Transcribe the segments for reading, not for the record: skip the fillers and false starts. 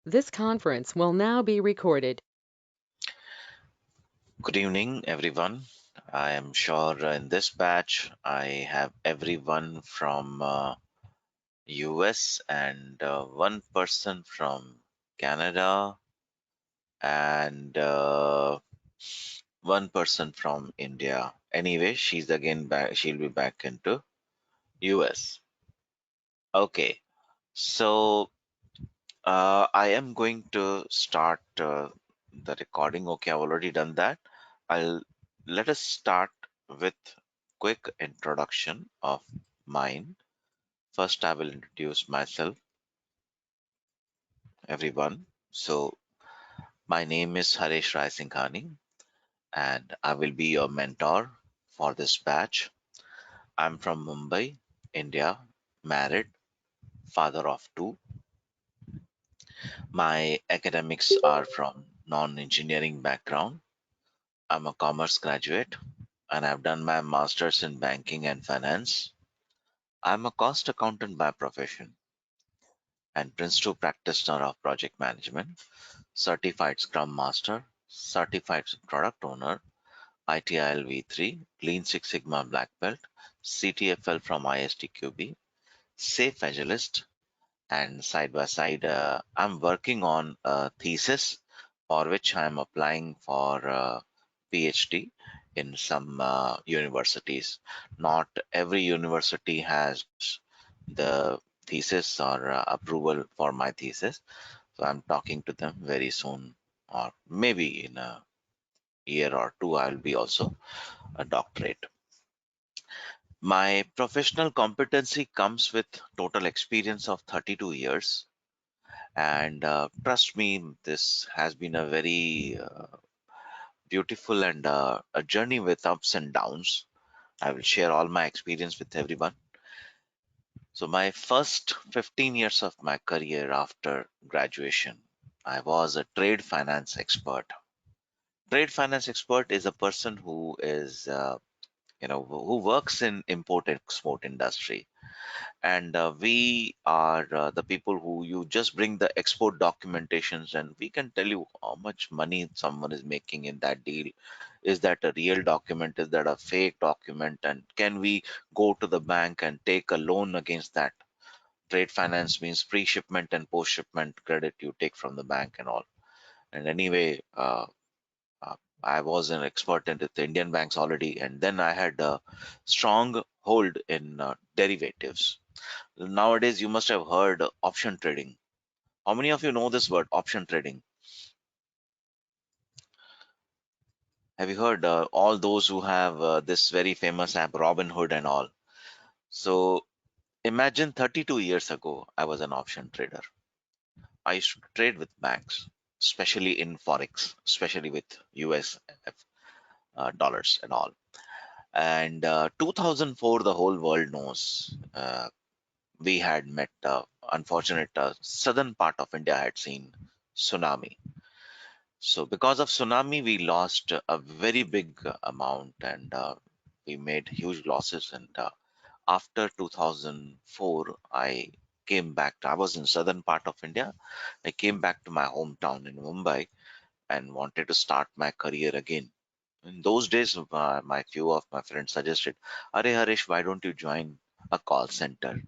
This conference will now be recorded. Good evening, everyone. I am sure in this batch I have everyone from US and one person from Canada and one person from India. Anyway, she's again back. She'll be back into US. Okay, so I am going to start the recording. Okay, I've already done that. I'll Let us start with quick introduction of mine. First, I will introduce myself, everyone. So, my name is Harish Rai Singhani, and I will be your mentor for this batch. I'm from Mumbai, India, married, father of two. My academics are from non-engineering background. I'm a commerce graduate and I've done my master's in banking and finance. I'm a cost accountant by profession and Prince 2 practitioner of project management, certified Scrum Master, certified product owner, ITIL V3, Lean Six Sigma Black Belt, CTFL from ISTQB, Safe Agilist, and side by side, I'm working on a thesis for which I'm applying for PhD in some universities. Not every university has the thesis or approval for my thesis, so I'm talking to them very soon, or maybe in a year or two, I'll be also a doctorate. My professional competency comes with total experience of 32 years. And trust me, this has been a very beautiful and a journey with ups and downs. I will share all my experience with everyone. So, my first 15 years of my career after graduation, I was a trade finance expert. Trade finance expert is a person who is, who works in import export industry, and we are the people who you just bring the export documentations and we can tell you how much money someone is making in that deal. Is that a real document? Is that a fake document? And can we go to the bank and take a loan against that? Trade finance means pre-shipment and post-shipment credit you take from the bank and all. And anyway, uh, I was an expert in the Indian banks already, and then I had a strong hold in derivatives. Nowadays, you must have heard option trading. How many of you know this word, option trading? Have you heard all those who have this very famous app, Robinhood and all? So imagine 32 years ago, I was an option trader. I used to trade with banks, especially in Forex, especially with US dollars and all. And 2004, the whole world knows we had met, unfortunate, southern part of India had seen tsunami. So because of tsunami, we lost a very big amount and we made huge losses. And after 2004, I came back. I was in southern part of India. I came back to my hometown in Mumbai and wanted to start my career again. In those days, my few of my friends suggested, "Are Harish, why don't you join a call center?"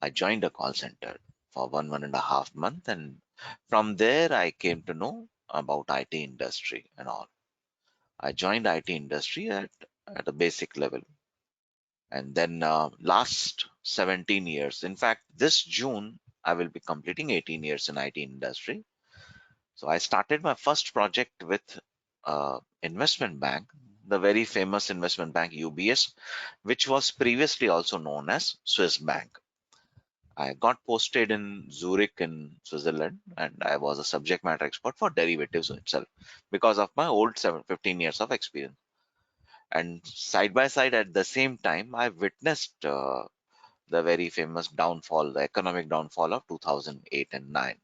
I joined a call center for 1.5 months, and from there I came to know about IT industry and all. I joined IT industry at a basic level, and then last 17 years. In fact, this June I will be completing 18 years in IT industry. So I started my first project with investment bank, the very famous investment bank UBS, which was previously also known as Swiss Bank. I got posted in Zurich in Switzerland, and I was a subject matter expert for derivatives itself because of my old 15 years of experience. And side by side at the same time, I witnessed the very famous downfall, the economic downfall of 2008 and 9.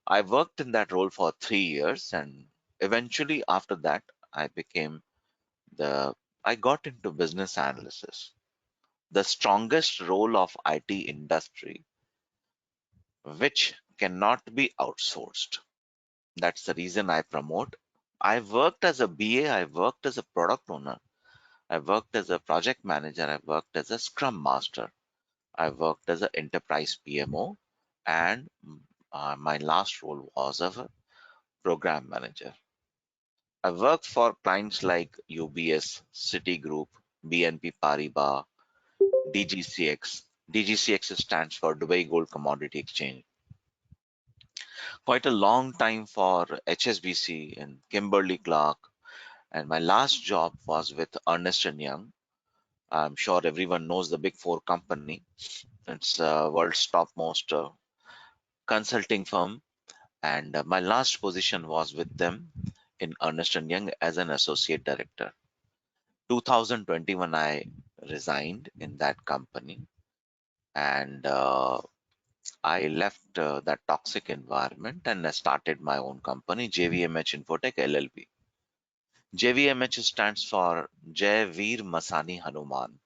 I worked in that role for 3 years, and eventually after that, I became the I got into business analysis, the strongest role of IT industry, which cannot be outsourced. That's the reason I promote. I worked as a BA, I worked as a product owner, I worked as a project manager, I worked as a scrum master, I worked as an enterprise PMO, and my last role was of a program manager. I worked for clients like UBS, Citigroup, BNP Paribas, DGCX. DGCX stands for Dubai Gold Commodity Exchange. Quite a long time for HSBC and Kimberly Clark. And my last job was with Ernst& Young. I'm sure everyone knows the Big Four company. It's world's topmost consulting firm. And my last position was with them in Ernst& Young as an associate director. 2021, I resigned in that company, and I left that toxic environment and I started my own company, JVMH Infotech LLP. JVMH stands for Jai Veer Masani Hanuman.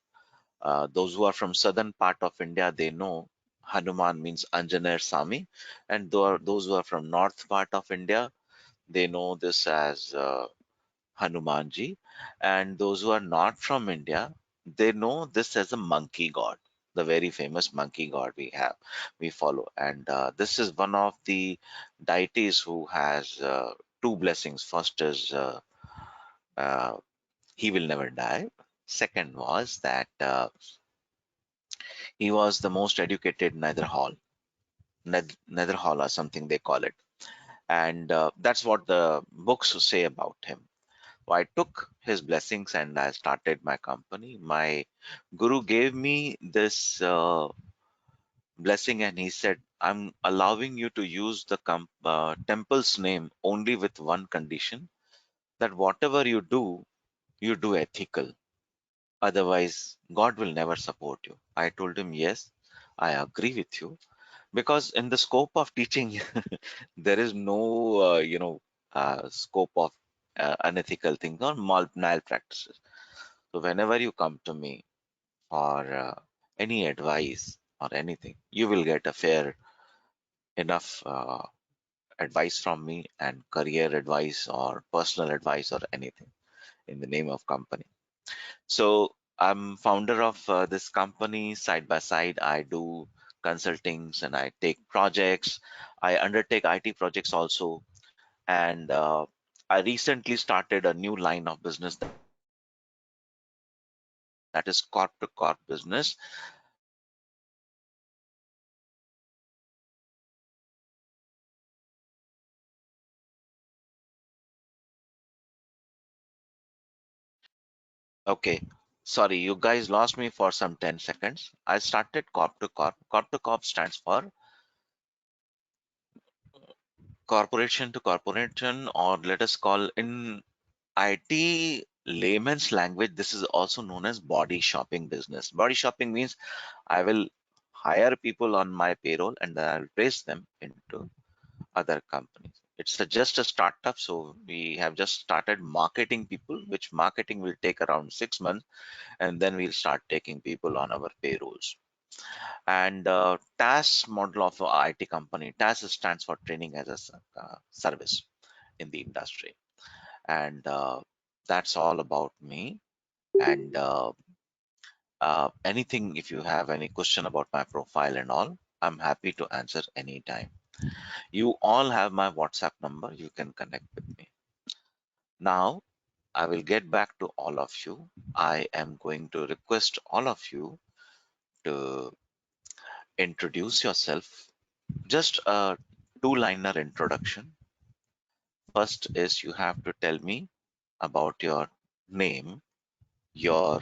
Those who are from southern part of India, they know Hanuman means Anjaner Sami, and those who are from north part of India, they know this as Hanumanji, and those who are not from India, they know this as a monkey god, the very famous monkey god we follow, and this is one of the deities who has two blessings. First is uh, he will never die. Second was that he was the most educated nether hall or something they call it, and that's what the books say about him. I took his blessings and I started my company. My guru gave me this blessing and he said, I'm allowing you to use the temple's name only with one condition, that whatever you do ethical. Otherwise, God will never support you. I told him, yes, I agree with you. Because in the scope of teaching, there is no, scope of unethical things or malpractices. So whenever you come to me for any advice or anything, you will get a fair enough advice from me, and career advice or personal advice or anything in the name of company. So I'm founder of this company. Side by side, I do consultings and I take projects. I undertake IT projects also, and I recently started a new line of business, that is corp to corp business. Okay. Sorry, you guys lost me for some 10 seconds. I started corp to corp. Corp to corp stands for corporation to corporation, or let us call in IT layman's language, this is also known as body shopping business. Body shopping means I will hire people on my payroll and then I'll place them into other companies. It's just a startup, so we have just started marketing people, which marketing will take around 6 months, and then we'll start taking people on our payrolls. And TAS model of a IT company, TAS stands for training as a service in the industry, and that's all about me. And anything, if you have any question about my profile and all, I'm happy to answer anytime. You all have my WhatsApp number, you can connect with me. Now I will get back to all of you. I am going to request all of you to introduce yourself. Just a two-liner introduction. First is you have to tell me about your name, your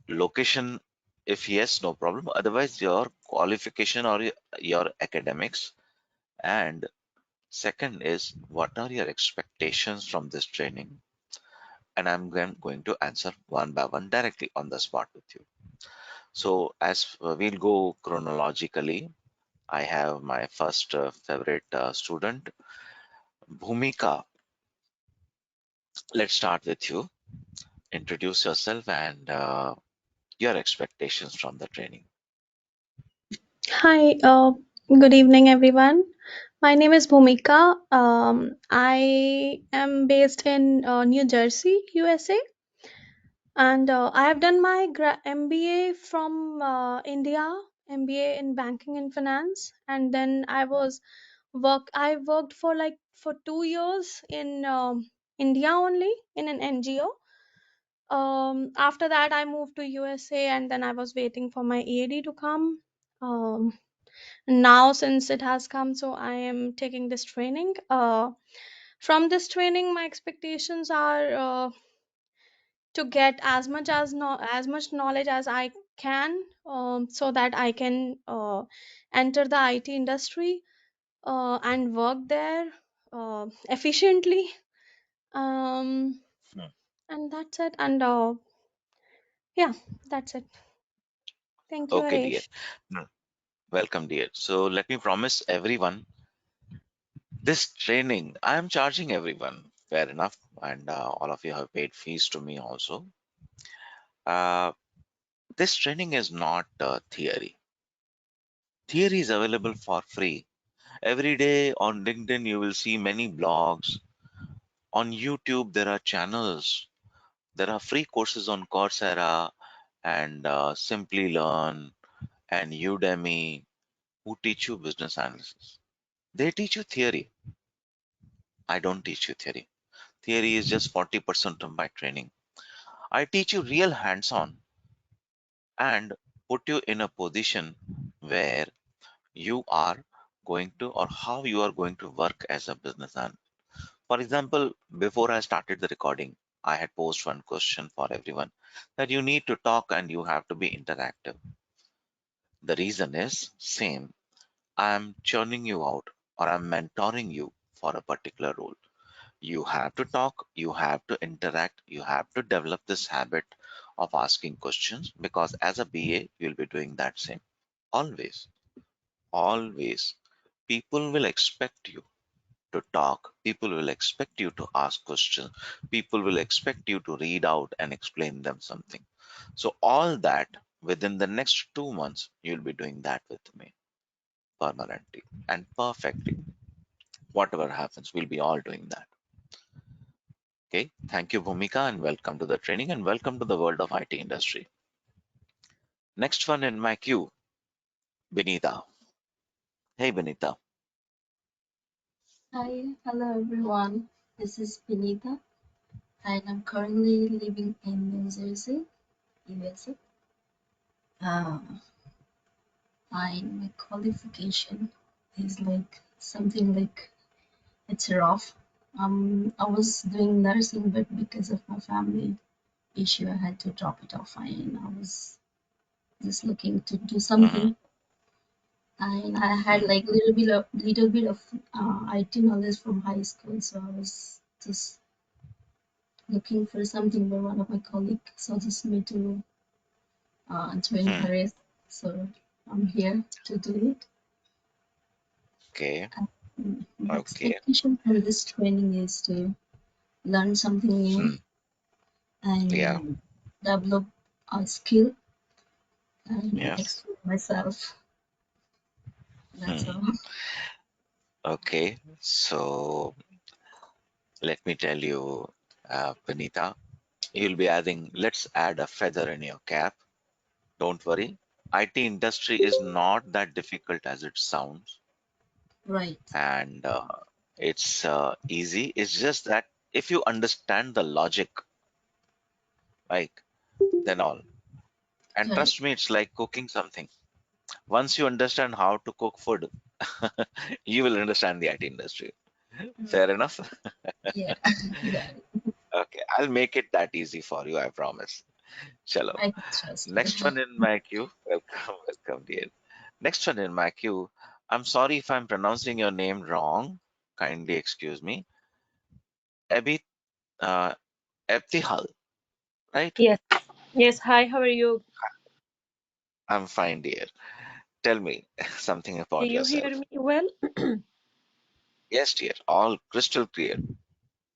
location, if yes, no problem. Otherwise, your qualification or your academics. And second is, what are your expectations from this training? And I'm going to answer one by one directly on the spot with you. So as we'll go chronologically, I have my first favorite student, Bhumika. Let's start with you. Introduce yourself and your expectations from the training. Hi, Good evening, everyone. My name is Bhumika. I am based in New Jersey, USA, and I have done my MBA from India, MBA in Banking and Finance, and then I worked for like for 2 years in India only in an NGO. After that, I moved to USA, and then I was waiting for my EAD to come. Um, Now since it has come, so I am taking this training. From this training my expectations are to get as much knowledge as I can, so that I can enter the IT industry and work there efficiently. um, Hmm. and that's it, and yeah, that's it. Thank you, Okay, dear. Harish. Hmm. Welcome, dear. So let me promise everyone this training. I am charging everyone. Fair enough, and all of you have paid fees to me also. Uh, this training is not theory. Theory is available for free. Every day on LinkedIn, you will see many blogs. On YouTube, there are channels. There are free courses on Coursera and Simply Learn and Udemy who teach you business analysis. They teach you theory. I don't teach you theory. Theory is just 40% of my training. I teach you real hands on and put you in a position where you are going to or how you are going to work as a business analyst. For example, before I started the recording, I had posed one question for everyone that you need to talk and you have to be interactive. The reason is same. I'm churning you out or I'm mentoring you for a particular role. You have to talk, you have to interact, you have to develop this habit of asking questions because as a BA, you'll be doing that same. Always, always. People will expect you to talk. People will expect you to ask questions. People will expect you to read out and explain them something. So, all that within the next 2 months, you'll be doing that with me permanently and perfectly. Whatever happens, we'll be all doing that. Okay. Thank you, Bhumika, and welcome to the training and welcome to the world of IT industry. Next one in my queue, Benita. Hey, Benita. Hi, hello everyone. This is Benita, and I'm currently living in New Jersey, USA. Uh, my qualification is like something like it's rough. I was doing nursing, but because of my family issue, I had to drop it off. And I was just looking to do Hmm. something, and I had Hmm. like little bit of IT knowledge from high school, so I was just looking for something where one of my colleagues suggested me to join Hmm. her. So I'm here to do it. Okay. My Okay. expectation from this training is to learn something new Hmm. Yeah. and develop a skill and Yeah. express myself. That's Hmm. all. Okay. So let me tell you, Benita, you'll be adding, let's add a feather in your cap. Don't worry. IT industry is not that difficult as it sounds. Right, And it's easy. It's just that if you understand the logic, right, then all. And right, trust me, it's like cooking something. Once you understand how to cook food, you will understand the IT industry. Fair right. enough? Yeah, got it. Okay, I'll make it that easy for you, I promise. Chalo. I can trust you. Next one in my queue. Welcome, welcome, dear. Next one in my queue. I'm sorry if I'm pronouncing your name wrong. Kindly excuse me. Abhi, uh, Ebtihal, right? Yes. Yes. Hi, how are you? I'm fine, dear. Tell me something Do about you hear yourself. me well? Yes, dear. All crystal clear.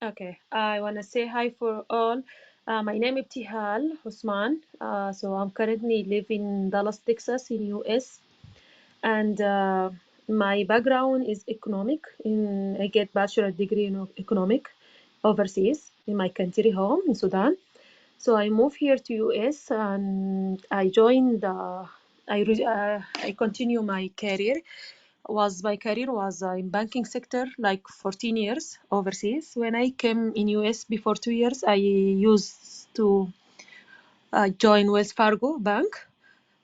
Okay. I want to say hi for all. My name is Tihal Husman. So I'm currently living in Dallas, Texas, in US. And My background is economic. I get bachelor degree in economic overseas in my country home in Sudan. So I moved here to US and I joined. I continue my career. Was my career was in banking sector like 14 years overseas. When I came in US before 2 years, I used to join Wells Fargo Bank.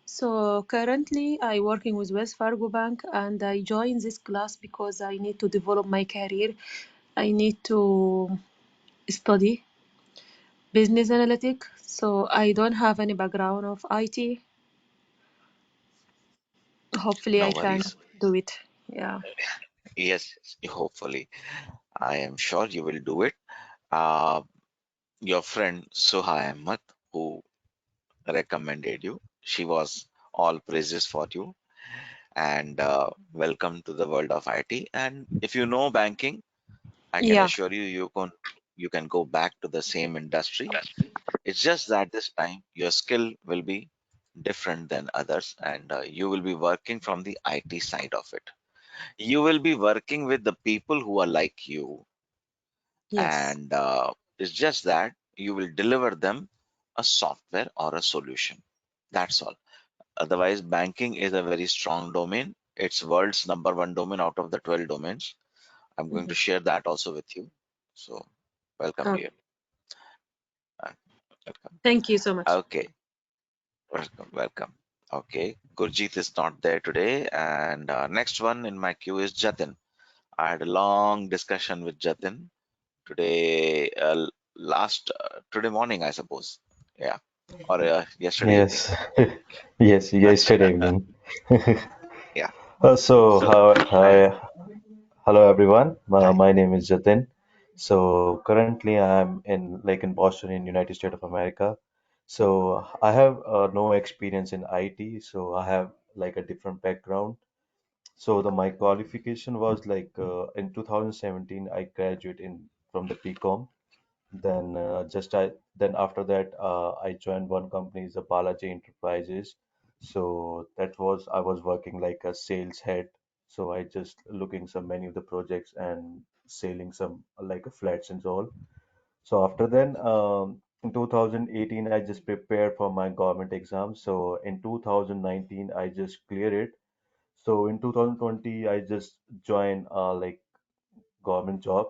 So currently I working with Wells Fargo Bank and I joined this class because I need to develop my career. I need to study business analytic. So I don't have any background of IT. Hopefully No I can worries. do it. Yeah. Yes, hopefully. I am sure you will do it. Uh, your friend Suha Ahmed, who recommended you, she was all praises for you. And welcome to the world of IT. And if you know banking, I can Yeah. assure you, you can go back to the same industry. It's just that this time your skill will be different than others, and you will be working from the IT side of it. You will be working with the people who are like you, Yes. and it's just that you will deliver them a software or a solution. That's all. Otherwise, banking is a very strong domain. It's world's number one domain out of the 12 domains. I'm going to Mhm. share that also with you. So, welcome, Uh, dear. Uh, welcome. Thank you so much. Okay, welcome, welcome. Okay, Gurjeet is not there today, and next one in my queue is Jatin. I had a long discussion with Jatin today, today morning, I suppose. Yeah, or yesterday evening. Yes, yes, yesterday evening. Yeah. So, So I hello everyone. hi. My name is Jatin. So currently I'm in Boston in United States of America. So I have no experience in IT. So I have like a different background. So my qualification was in 2017 I graduated in from the BCom. Then after that I joined one company, the Balaji Enterprises. So that was I was working like a sales head. So I just looking some many of the projects and selling some like a flats and all. So after then in 2018 I just prepared for my government exam. So in 2019 I just cleared it. So in 2020 I just joined government job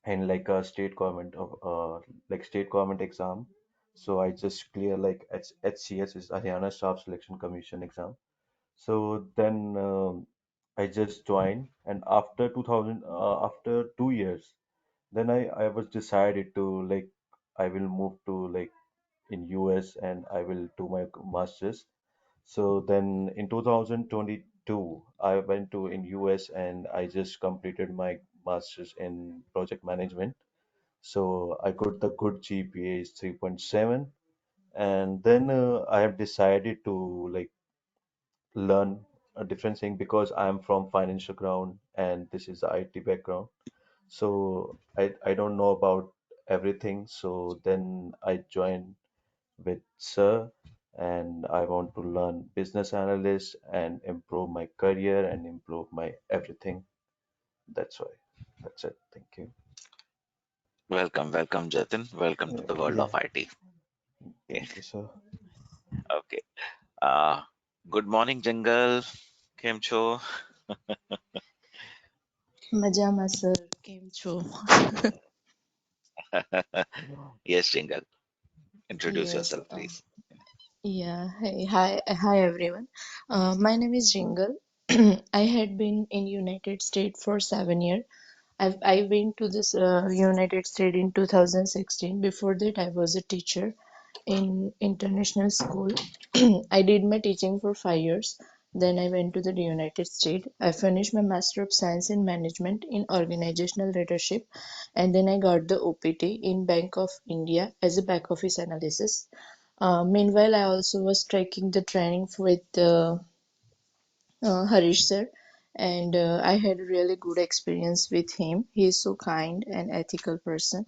and like a state government of state government exam. So I just clear like HCS is Haryana Staff Selection Commission exam. So then I just joined, and after 2000, after 2 years, then I was decided to like I will move to like in US and I will do my masters. So then in 2022, I went to in US and I just completed my masters in project management. So I got the good GPA is 3.7, and then I have decided to like learn a different thing because I'm from financial ground and this is the IT background. So I don't know about everything. So then I joined with Sir, and I want to learn business analyst and improve my career and improve my everything. That's why. That's it. Thank you. Welcome, welcome, Jatin. Welcome to the world Yeah. of IT. Yeah. Thank you, sir. Okay. Uh, Good morning, Jungle. Kem cho? મજામાં sir કેમ છો? Yes, Jingle. Introduce Yes. yourself, please. Yeah. Hi everyone. My name is Jingle. I had been in United States for 7 years. I went to this United States in 2016. Before that, I was a teacher in international school. I did my teaching for 5 years. Then I went to the United States. I finished my Master of Science in Management in Organizational Leadership, and then I got the OPT in Bank of India as a back office analysis. Meanwhile, I also was taking the training with Harish sir, and I had a really good experience with him. He is so kind and ethical person.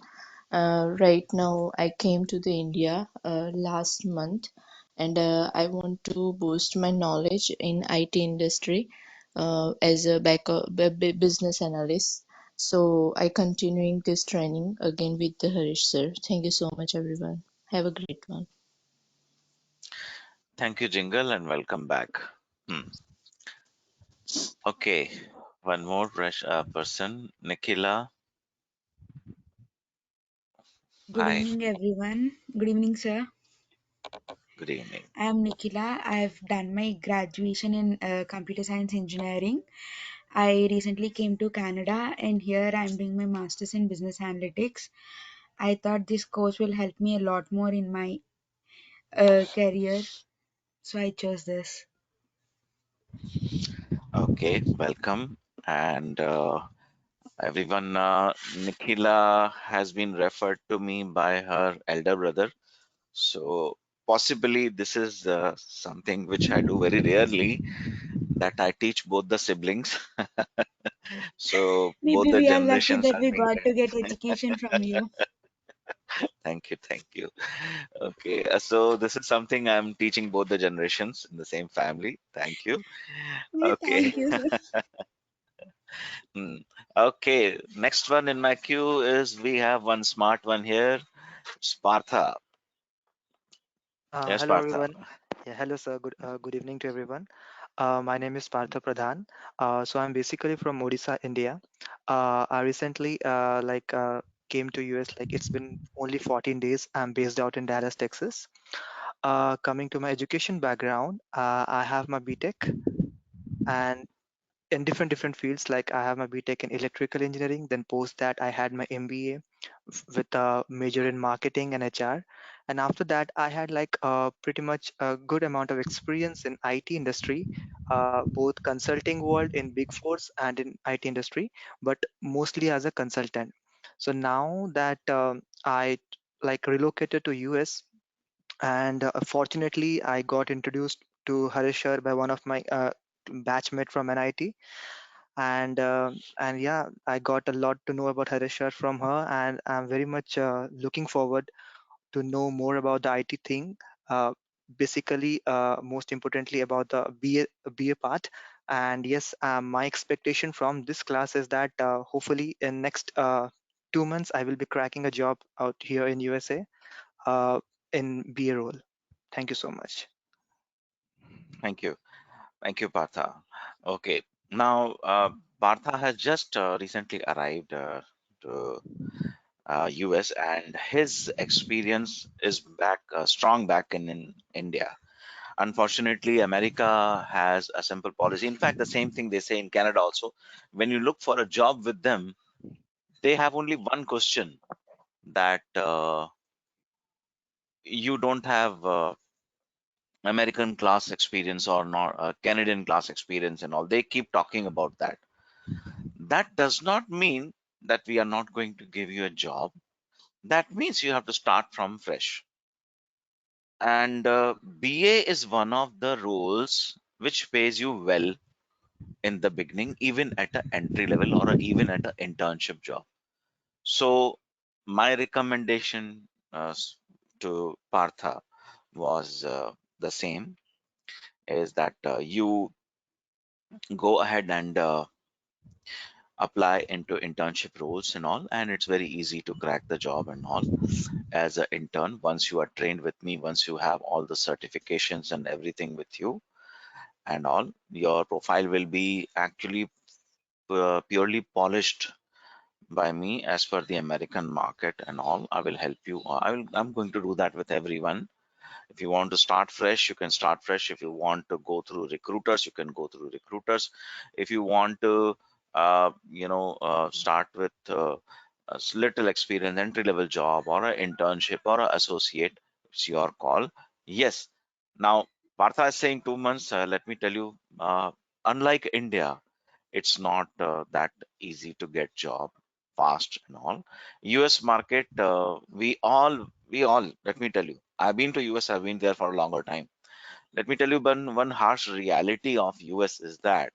Right now, I came to the India last month, and I want to boost my knowledge in IT industry. as a business analyst. So I continuing this training again with the Harish sir. Thank you so much, everyone. Have a great one. Thank you, Jingle, and welcome back. Hmm. Okay, one more person, Nikhila. Good Hi, evening, everyone. Good evening, sir. good evening. I am Nikhila. I've done my graduation in computer science engineering. I recently came to Canada and here I'm doing my master's in business analytics. I thought this course will help me a lot more in my career, so I chose this. Okay, welcome. And everyone, Nikhila has been referred to me by her elder brother. So possibly this is something which I do very rarely, that I teach both the siblings. So both Maybe the we are lucky generations that are we being got to get trained. education from you. Thank you, thank you. Okay, so this is something I'm teaching both the generations in the same family. Thank you. Yeah, Okay. thank you, sir. Hmm. Okay, next one in my queue is we have one smart one here, Spartha. Yes, Hello Partha. everyone. Yeah, hello sir. Good evening to everyone. My name is Partha Pradhan. So I'm basically from Odisha, India. I recently came to US. Like it's been only 14 days. I'm based out in Dallas, Texas. Coming to my education background, I have my BTech and in different fields. Like I have my BTech in electrical engineering. Then post that I had my MBA with a major in marketing and HR. And after that, I had like pretty much a good amount of experience in IT industry, both consulting world in Big Fours and in IT industry, but mostly as a consultant. So now that I like relocated to US, and fortunately I got introduced to Harishar by one of my batchmate from NIT, and yeah, I got a lot to know about Harishar from her, and I'm very much looking forward to know more about the IT thing. Basically, most importantly about the BA part. And yes, my expectation from this class is that hopefully in next 2 months I will be cracking a job out here in USA uh, in BA role. Thank you so much. Thank you. Thank you, Partha. Okay. Now, Partha has just recently arrived to US, and his experience is back strong back in India. Unfortunately, America has a simple policy. In fact, the same thing they say in Canada also. When you look for a job with them, they have only one question, that you don't have American class experience or not Canadian class experience and all. They keep talking about that. That does not mean that we are not going to give you a job. That means you have to start from fresh. And BA is one of the roles which pays you well in the beginning, even at an entry level or even at an internship job. So my recommendation to Partha was the same, is that you go ahead and apply into internship roles and all, and it's very easy to crack the job and all as an intern. Once you are trained with me, once you have all the certifications and everything with you and all, your profile will be actually purely polished by me as per the American market and all. I will help you. I'm going to do that with everyone. If you want to start fresh, you can start fresh. If you want to go through recruiters, you can go through recruiters. If you want to, start with little experience, entry level job or an internship or an associate, it's your call. Yes. Now, Partha is saying 2 months. Let me tell you, unlike India, it's not that easy to get job fast and all. US market, we all, let me tell you, I've been to US, I've been there for a longer time. Let me tell you, one harsh reality of US is that,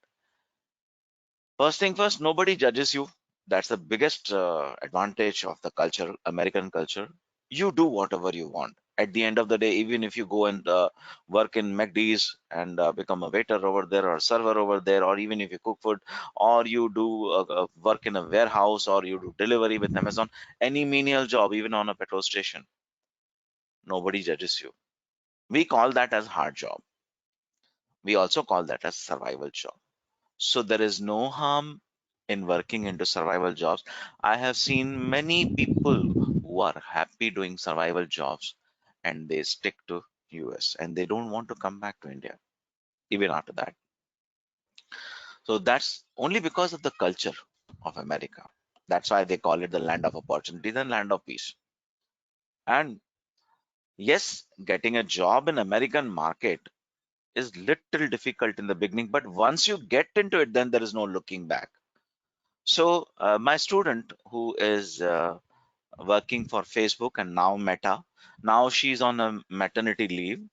first thing first, nobody judges you. That's the biggest advantage of the culture, American culture. You do whatever you want. At the end of the day, even if you go and work in McD's and become a waiter over there or server over there, or even if you cook food, or you do work in a warehouse, or you do delivery with Amazon, any menial job, even on a petrol station, nobody judges you. We call that as hard job. We also call that as survival job. So there is no harm in working into survival jobs. I have seen many people who are happy doing survival jobs and they stick to US and they don't want to come back to India even after that. So that's only because of the culture of America. That's why they call it the land of opportunities and land of peace. And yes, getting a job in American market is little difficult in the beginning, but once you get into it, then there is no looking back. So my student who is working for Facebook and now Meta, now she's on a maternity leave.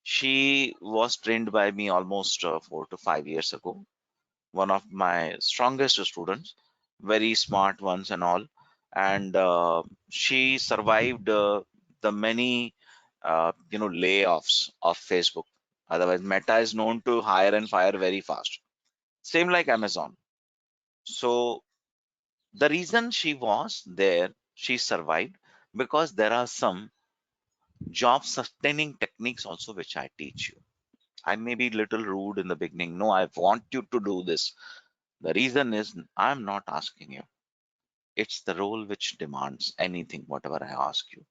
She was trained by me almost 4 to 5 years ago. One of my strongest students, very smart ones and all, and she survived the many layoffs of Facebook. Otherwise, Meta is known to hire and fire very fast. Same like Amazon. So the reason she was there, she survived because there are some job sustaining techniques also which I teach you. I may be little rude in the beginning. No, I want you to do this. The reason is I'm not asking you. It's the role which demands anything, whatever I ask you.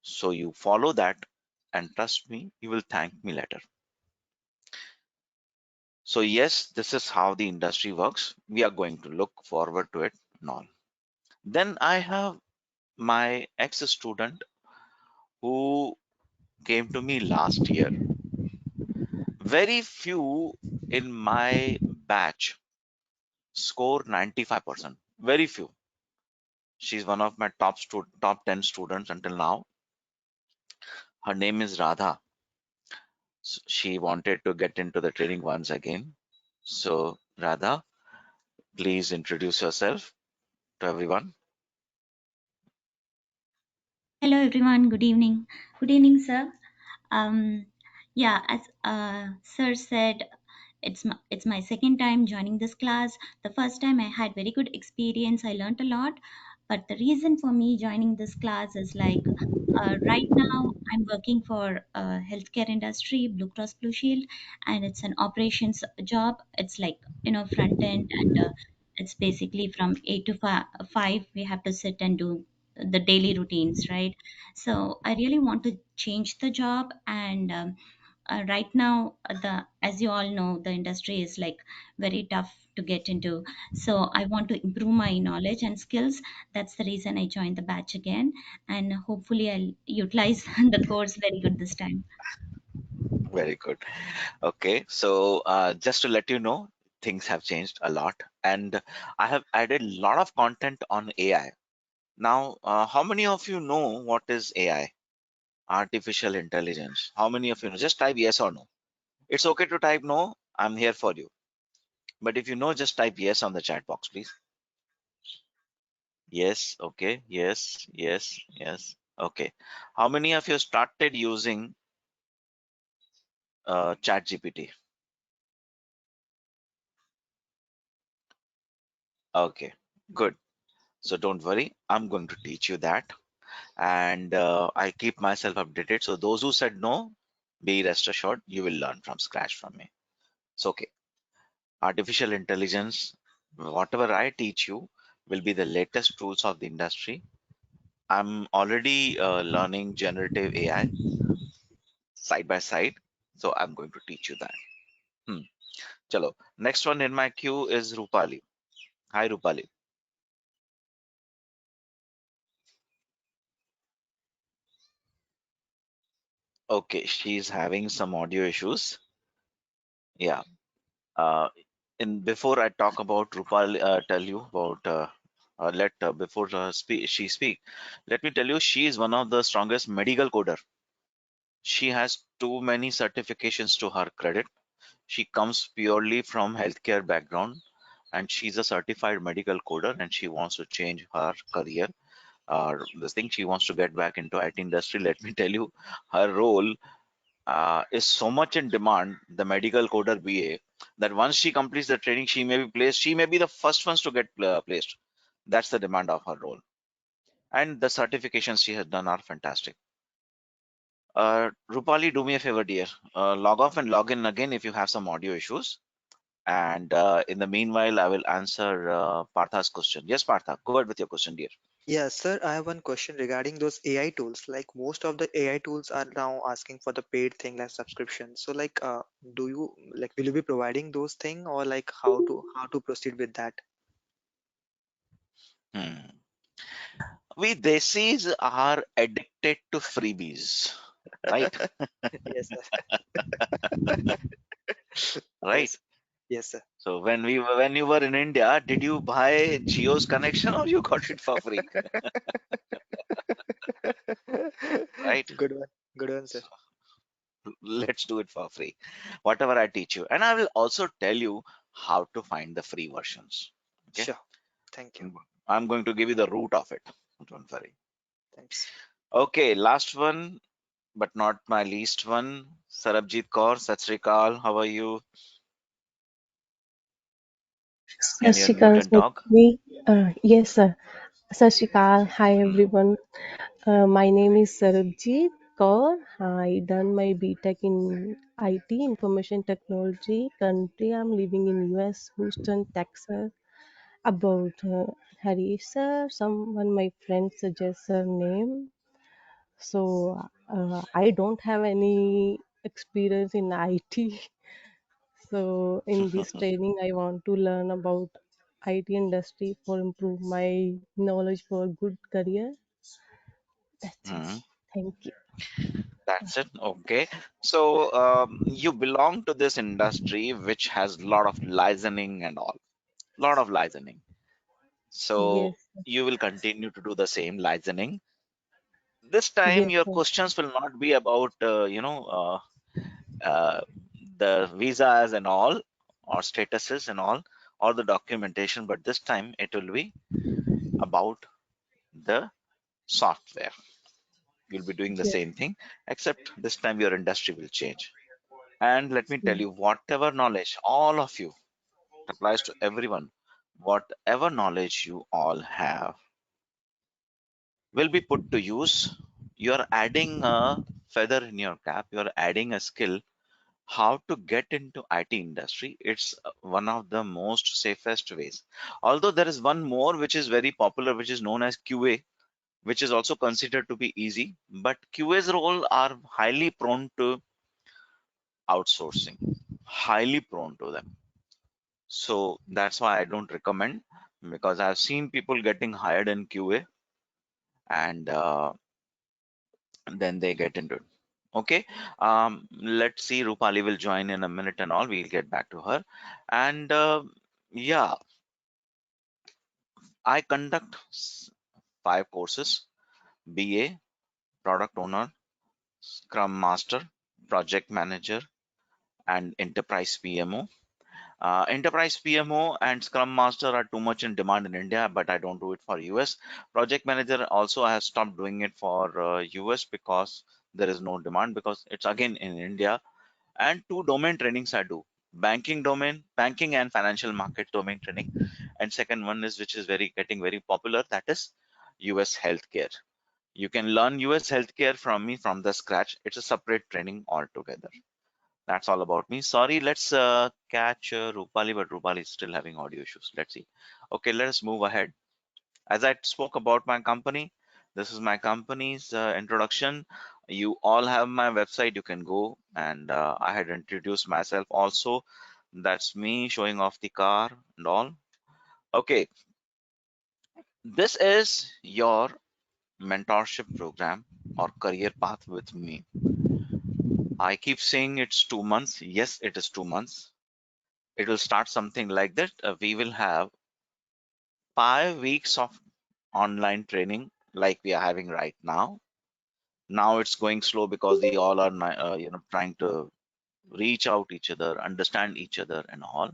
So you follow that and trust me, you will thank me later. So yes, this is how the industry works. We are going to look forward to it and all. Then I have my ex-student who came to me last year. Very few in my batch score 95%. Very few. She's one of my top 10 students until now. Her name is Radha. She wanted to get into the training once again. So Radha, please introduce yourself to everyone. Hello everyone, good evening. Good evening, sir. Um, yeah, as sir said, it's my second time joining this class. The first time I had very good experience. I learned a lot. But the reason for me joining this class is like right now I'm working for healthcare industry, Blue Cross Blue Shield, and it's an operations job. It's like front end, and it's basically from 8 to 5. We have to sit and do the daily routines, right? So I really want to change the job, and right now the as you all know, the industry is like very tough to get into. So I want to improve my knowledge and skills. That's the reason I joined the batch again, and hopefully I'll utilize the course very good this time. Very good. Okay, so just to let you know, things have changed a lot, and I have added a lot of content on AI. Now, how many of you know what is AI? Artificial intelligence. How many of you know? Just type yes or no. It's okay to type no. I'm here for you. But if you know, just type yes on the chat box, please. Yes. Okay. Yes. Yes. Yes. Okay. How many of you started using Chat GPT? Okay. Good. So don't worry. I'm going to teach you that, and I keep myself updated. So those who said no, be rest assured, you will learn from scratch from me. It's okay. Artificial intelligence, whatever I teach you, will be the latest tools of the industry. I'm already learning generative AI side by side, so I'm going to teach you that. Hmm. Chalo. Next one in my queue is Rupali. Hi, Rupali. Okay, she's having some audio issues. Yeah. Uh, in before I talk about Rupali, tell you about let before she speak, let me tell you she is one of the strongest medical coder. She has too many certifications to her credit. She comes purely from healthcare background and she's a certified medical coder and she wants to change her career. this thing. She wants to get back into IT industry. Let me tell you, her role is so much in demand, the medical coder BA, that once she completes the training, she may be placed. She may be the first ones to get placed. That's the demand of her role. And the certifications she has done are fantastic. Rupali, do me a favor, dear. Log off and log in again if you have some audio issues. And in the meanwhile, I will answer Partha's question. Yes, Partha, go ahead with your question, dear. Yeah, sir, I have one question regarding those AI tools. Like most of the AI tools are now asking for the paid thing like subscription. So like do you like will you be providing those thing or like how to proceed with that? Hmm. We Desis are addicted to freebies, right? Yes, sir. Right. Yes, yes, sir. So when you were in India, did you buy Jio's connection or you got it for free? Right? Good one. Good one, sir. So let's do it for free. Whatever I teach you. And I will also tell you how to find the free versions. Okay. Sure. Thank you. I'm going to give you the root of it. Don't worry. Thanks. Okay, last one, but not my least one. Sarabjit Kaur, Sat Sri Akal, how are you? Sat Can you Shri unmute Akal, and talk? yes, sir. Sat Shri Akal. Hi, Hmm. everyone. My name is Sarabjit Kaur. I done my BTech in IT, Information Technology. Currently, I'm living in US, Houston, Texas. About Harish, sir, someone, my friend suggests her name. So, I don't have any experience in IT. So in this training, I want to learn about IT industry for improve my knowledge for good career. That's it. Hmm. Thank you. That's it. Okay. So you belong to this industry which has a lot of licensing and all. Lot of licensing. So Yes, sir. you will continue to do the same licensing. This time Yes, your sir. questions will not be about uh, the visas and all or statuses and all or the documentation, but this time it will be about the software. You'll be doing the Yes, same thing, except this time your industry will change. And let me tell yes, you, whatever knowledge, all of you, it applies to everyone, whatever knowledge you all have will be put to use. You're adding a feather in your cap, you're adding a skill how to get into IT industry. It's one of the most safest ways. Although there is one more which is very popular, which is known as QA, which is also considered to be easy, but QA's role are highly prone to outsourcing, highly prone to them. So that's why I don't recommend, because I've seen people getting hired in QA and then they get into it. Okay. Let's see. Rupali will join in a minute and all. We'll get back to her. And yeah, I conduct 5 courses: BA, Product Owner, Scrum Master, Project Manager, and Enterprise PMO. Enterprise PMO and Scrum Master are too much in demand in India, but I don't do it for US. Project Manager also I have stopped doing it for US because there is no demand, because it's again in India. And 2 domain trainings I do: banking domain, banking and financial market domain training, and second one is which is very getting very popular, that is US healthcare. You can learn US healthcare from me from the scratch. It's a separate training altogether. That's all about me. Sorry, let's catch Rupali, but Rupali is still having audio issues. Let's see. Okay, let us move ahead. As I spoke about my company, this is my company's introduction. You all have my website. You can go, and I had introduced myself also. That's me showing off the car and all. Okay, this is your mentorship program or career path with me. I keep saying it's 2 months. Yes, it is 2 months. It will start something like that. We will have 5 weeks of online training like we are having right now. Now it's going slow because we all are trying to reach out each other, understand each other and all.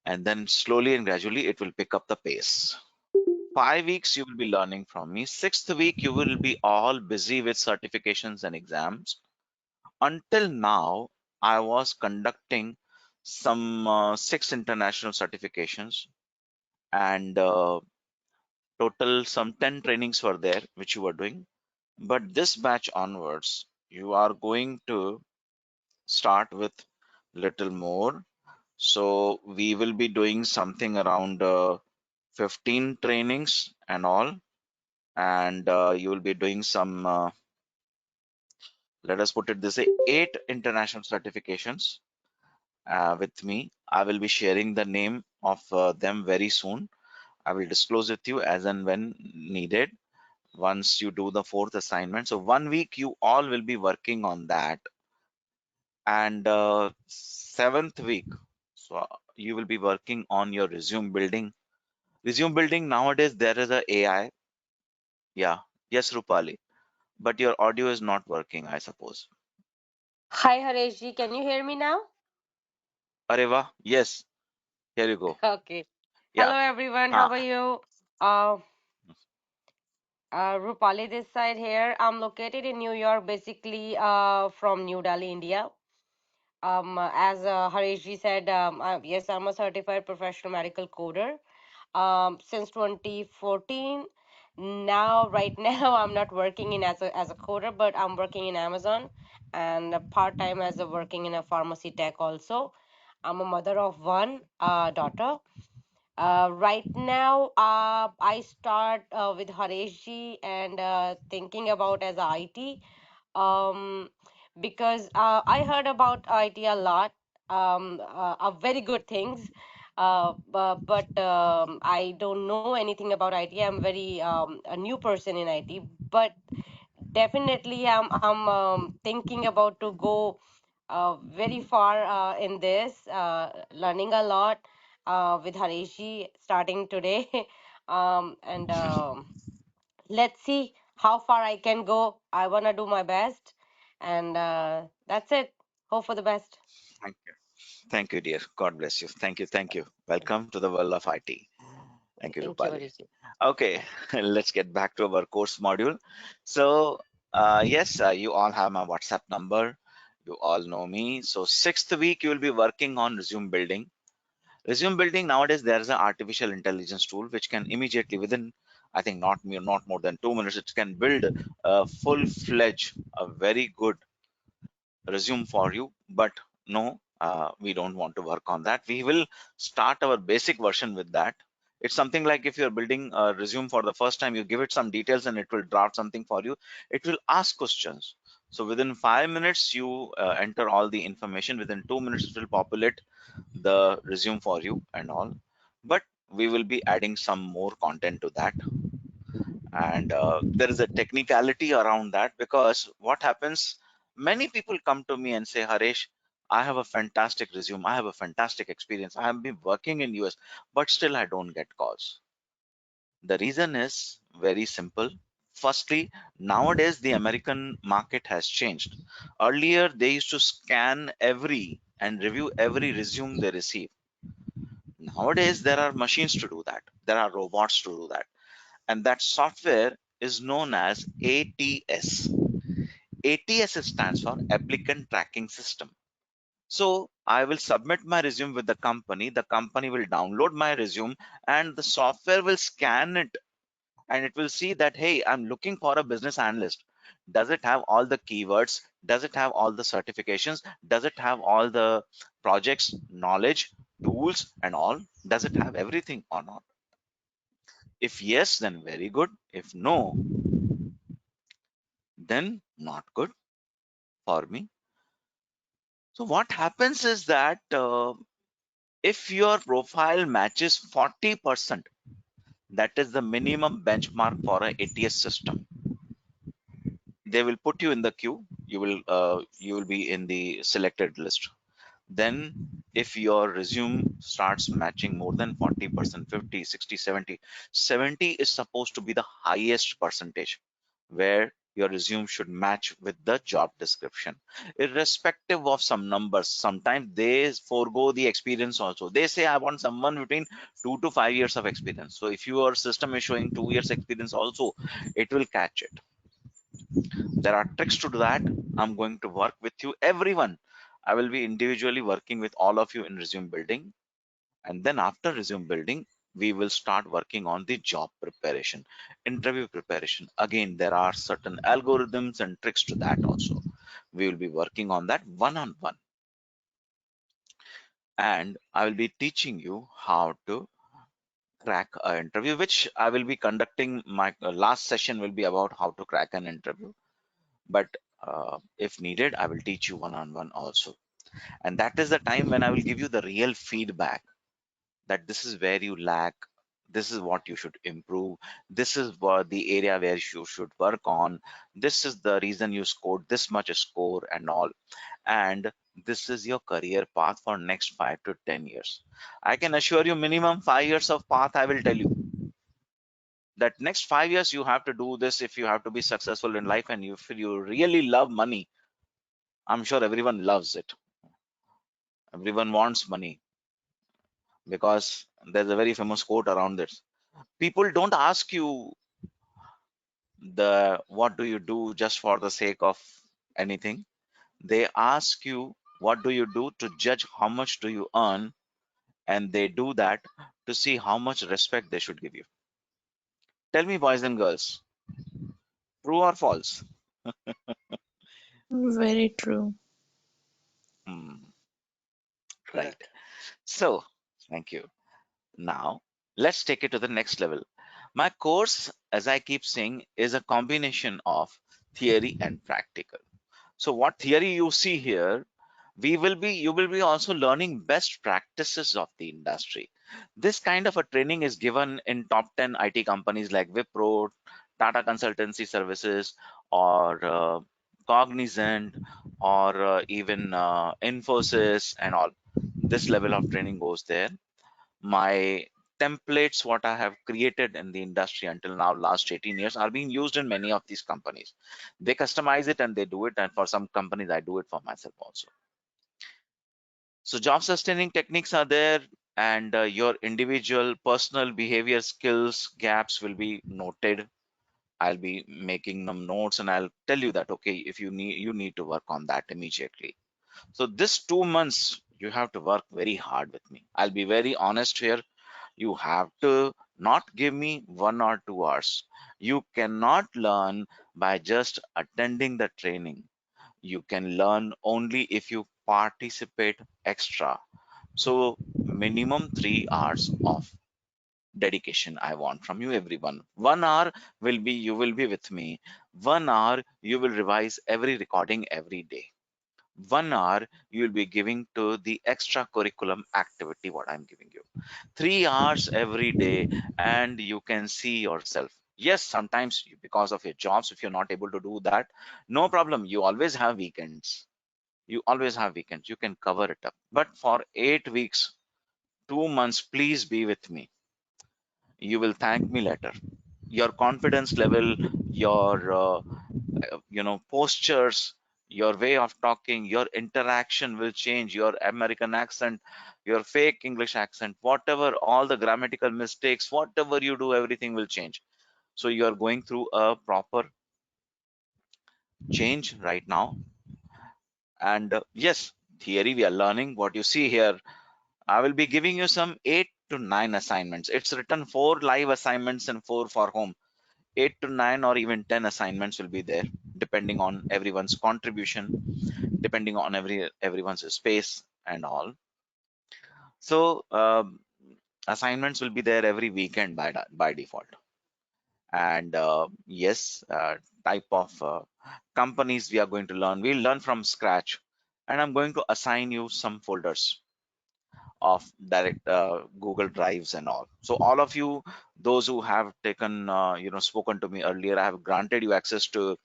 And then slowly and gradually it will pick up the pace. 5 weeks you will be learning from me. 6th week you will be all busy with certifications and exams. Until now, I was conducting some 6 international certifications, and total some 10 trainings were there which you were doing. But this batch onwards, you are going to start with little more. So we will be doing something around 15 trainings and all, and you will be doing some, let us put it this way, 8 international certifications with me. I will be sharing the name of them very soon. I will disclose with you as and when needed once you do the 4th assignment. So 1 week you all will be working on that, and 7th week, so you will be working on your resume building. Resume building nowadays there is a AI. Yeah, yes, Rupali, but your audio is not working, I suppose. Hi Hareshji, can you hear me now? Areva, yes, here you go. Okay. Yeah. Hello everyone, how Huh. are you? Uh, Rupali this side here. I'm located in New York, basically from New Delhi, India. As Hareshji said, yes, I'm a certified professional medical coder since 2014. Now, right now, I'm not working in as a coder, but I'm working in Amazon and part time as a working in a pharmacy tech also. I'm a mother of one daughter. Right now, I start with Hareshji and thinking about as a IT, um, because I heard about IT a lot, very good things, but I don't know anything about IT. I'm very a new person in IT, but definitely I'm thinking about to go very far in this, learning a lot with Harishi starting today. And let's see how far I can go. I want to do my best. And that's it. Hope for the best. Thank you. Thank you, dear. God bless you. Thank you. Thank you. Welcome to the world of IT. Thank you, Thank you, Rupali. Harishi. Okay, let's get back to our course module. So, yes, you all have my WhatsApp number. You all know me. So, 6th week, you will be working on resume building. Resume building, nowadays, there is an artificial intelligence tool which can immediately, within, I think, not more than 2 minutes, it can build a full-fledged, a very good resume for you. But no, we don't want to work on that. We will start our basic version with that. It's something like if you're building a resume for the first time, you give it some details and it will draft something for you. It will ask questions. So within 5 minutes, you enter all the information. Within 2 minutes, it will populate the resume for you and all. But we will be adding some more content to that, and there is a technicality around that, because what happens, many people come to me and say, Haresh, I have a fantastic resume, I have a fantastic experience, I have been working in US, but still I don't get calls. The reason is very simple. Firstly, nowadays the American market has changed. Earlier they used to scan every and review every resume they receive. Nowadays there are machines to do that, there are robots to do that, and that software is known as ATS. ATS stands for Applicant Tracking System. So I will submit my resume with the company will download my resume, and the software will scan it, and it will see that, hey, I'm looking for a business analyst. Does it have all the keywords? Does it have all the certifications? Does it have all the projects, knowledge, tools, and all? Does it have everything or not? If yes, then very good. If no, then not good for me. So what happens is that if your profile matches 40%, that is the minimum benchmark for a ATS system, they will put you in the queue. You will be in the selected list. Then if your resume starts matching more than 40%, 50, 60, 70, 70 is supposed to be the highest percentage, where Your resume should match with the job description, irrespective of some numbers. Sometimes they forego the experience also. They say, I want someone between 2 to 5 years of experience. So if your system is showing 2 years experience also, it will catch it. There are tricks to do that. I'm going to work with you, everyone. I will be individually working with all of you in resume building. And then after resume building, we will start working on the job preparation, interview preparation. Again, there are certain algorithms and tricks to that also. We will be working on that one-on-one. And I will be teaching you how to crack an interview, which I will be conducting. My last session will be about how to crack an interview. But if needed, I will teach you one-on-one also. And that is the time when I will give you the real feedback, that this is where you lack, this is what you should improve, this is what the area where you should work on, this is the reason you scored this much score and all. And this is your career path for next 5 to 10 years. I can assure you, minimum 5 years of path. I will tell you that next 5 years you have to do this if you have to be successful in life. And if you really love money, I'm sure everyone loves it, everyone wants money, because there's a very famous quote around this. People don't ask you the what do you do just for the sake of anything. They ask you what do you do to judge how much do you earn, and they do that to see how much respect they should give you. Tell me, boys and girls, true or false? Very true. Hmm, right. Correct. So thank you. Now let's take it to the next level. My course, as I keep saying, is a combination of theory and practical. So what theory you see here, you will be also learning best practices of the industry. This kind of a training is given in top 10 IT companies like Wipro, Tata Consultancy Services, or Cognizant, or even Infosys and all. This level of training goes there. My templates, what I have created in the industry until now, last 18 years, are being used in many of these companies. They customize it and they do it, and for some companies I do it for myself also. So job sustaining techniques are there, and your individual personal behavior skills gaps will be noted. I'll be making some notes and I'll tell you that, okay, if you need to work on that immediately. So this 2 months you have to work very hard with me. I'll be very honest here. You have to not give me 1 or 2 hours. You cannot learn by just attending the training. You can learn only if you participate extra. So minimum 3 hours of dedication I want from you, everyone. 1 hour will be you will be with me. 1 hour you will revise every recording every day. 1 hour you will be giving to the extra curriculum activity what I'm giving you. 3 hours every day, and you can see yourself. Yes, sometimes because of your jobs, if you're not able to do that, no problem. You always have weekends. You always have weekends. You can cover it up. But for 8 weeks, 2 months, please be with me. You will thank me later. Your confidence level, your postures, your way of talking, your interaction will change. Your American accent, your fake English accent, whatever, all the grammatical mistakes, whatever you do, everything will change. So you are going through a proper change right now. And yes, theory we are learning. What you see here, I will be giving you some 8 to 9 assignments. It's written 4 live assignments and 4 for home. 8 to 9 or even 10 assignments will be there, depending on everyone's contribution, depending on everyone's space and all. So assignments will be there every weekend by default. And yes, type of companies we are going to learn, we'll learn from scratch. And I'm going to assign you some folders of direct Google Drives and all. So all of you, those who have taken spoken to me earlier, I have granted you access to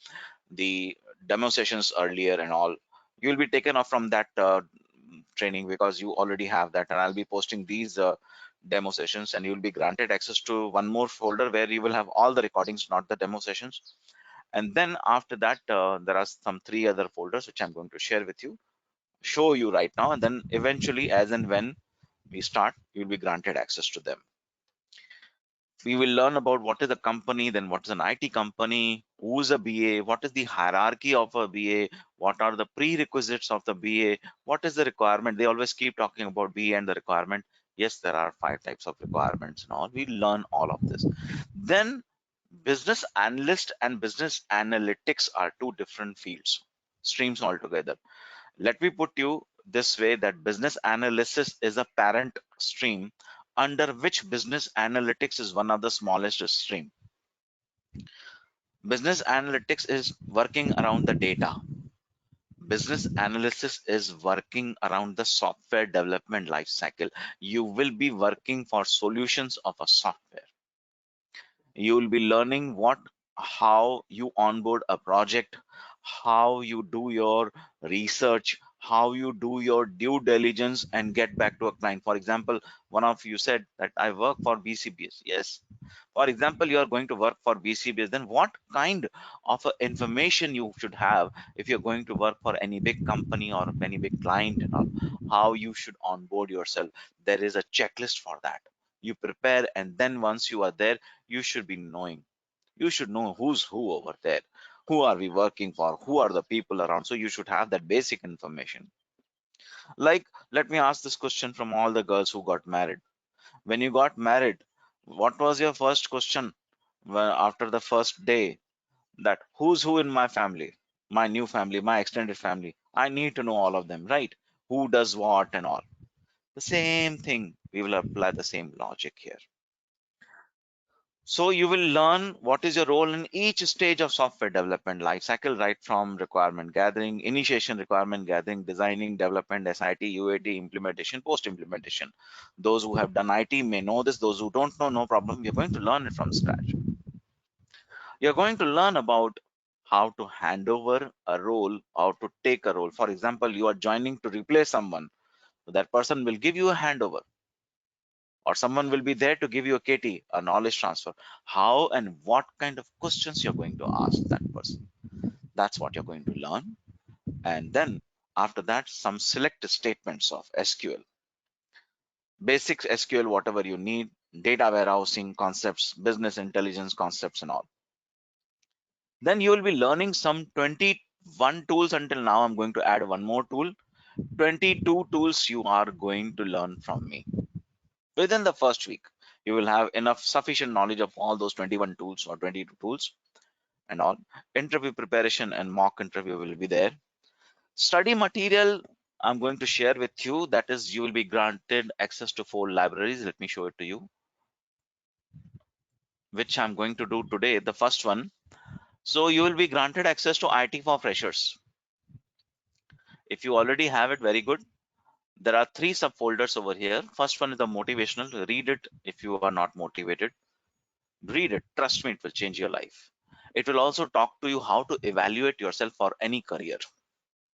the demo sessions earlier and all. You will be taken off from that training because you already have that, and I'll be posting these demo sessions, and you will be granted access to one more folder where you will have all the recordings, not the demo sessions. And then after that, there are some 3 other folders which I'm going to share with you, show you right now, and then eventually, as and when we start, you'll be granted access to them. We will learn about what is a company, then what is an IT company, who's a BA, what is the hierarchy of a BA, what are the prerequisites of the BA, what is the requirement. They always keep talking about BA and the requirement. Yes, there are 5 types of requirements and all. We learn all of this. Then business analyst and business analytics are 2 different fields, streams altogether. Let me put you this way, that business analysis is a parent stream under which business analytics is one of the smallest stream. Business analytics is working around the data. Business analysis is working around the software development life cycle. You will be working for solutions of a software. You will be learning how you onboard a project, how you do your research, how you do your due diligence and get back to a client. For example, one of you said that I work for BCBS. Yes, for example, you are going to work for BCBS, then what kind of information you should have if you're going to work for any big company or any big client, and all, how you should onboard yourself. There is a checklist for that. You prepare, and then once you are there, you should be knowing. You should know who's who over there. Who are we working for? Who are the people around? So you should have that basic information. Like, let me ask this question from all the girls who got married. When you got married, what was your first question after the first day? That who's who in my family, my new family, my extended family? I need to know all of them, right? Who does what and all. The same thing, we will apply the same logic here. So you will learn what is your role in each stage of software development lifecycle, right from requirement gathering, initiation, requirement gathering, designing, development, SIT, UAT, implementation, post implementation. Those who have done IT may know this. Those who don't know, no problem. We're going to learn it from scratch. You're going to learn about how to hand over a role, how to take a role. For example, you are joining to replace someone. So that person will give you a handover, or someone will be there to give you a KT, a knowledge transfer. How and what kind of questions you're going to ask that person. That's what you're going to learn. And then after that, some select statements of SQL, basic SQL, whatever you need, data warehousing concepts, business intelligence concepts and all. Then you will be learning some 21 tools until now. I'm going to add one more tool. 22 tools you are going to learn from me. Within the first week, you will have enough sufficient knowledge of all those 21 tools or 22 tools and all. Interview preparation and mock interview will be there. Study material I'm going to share with you. That is, you will be granted access to 4 libraries. Let me show it to you, which I'm going to do today. The first one. So you will be granted access to IT for freshers. If you already have it, very good. There are 3 subfolders over here. First one is the motivational. Read it if you are not motivated. Read it. Trust me, it will change your life. It will also talk to you how to evaluate yourself for any career.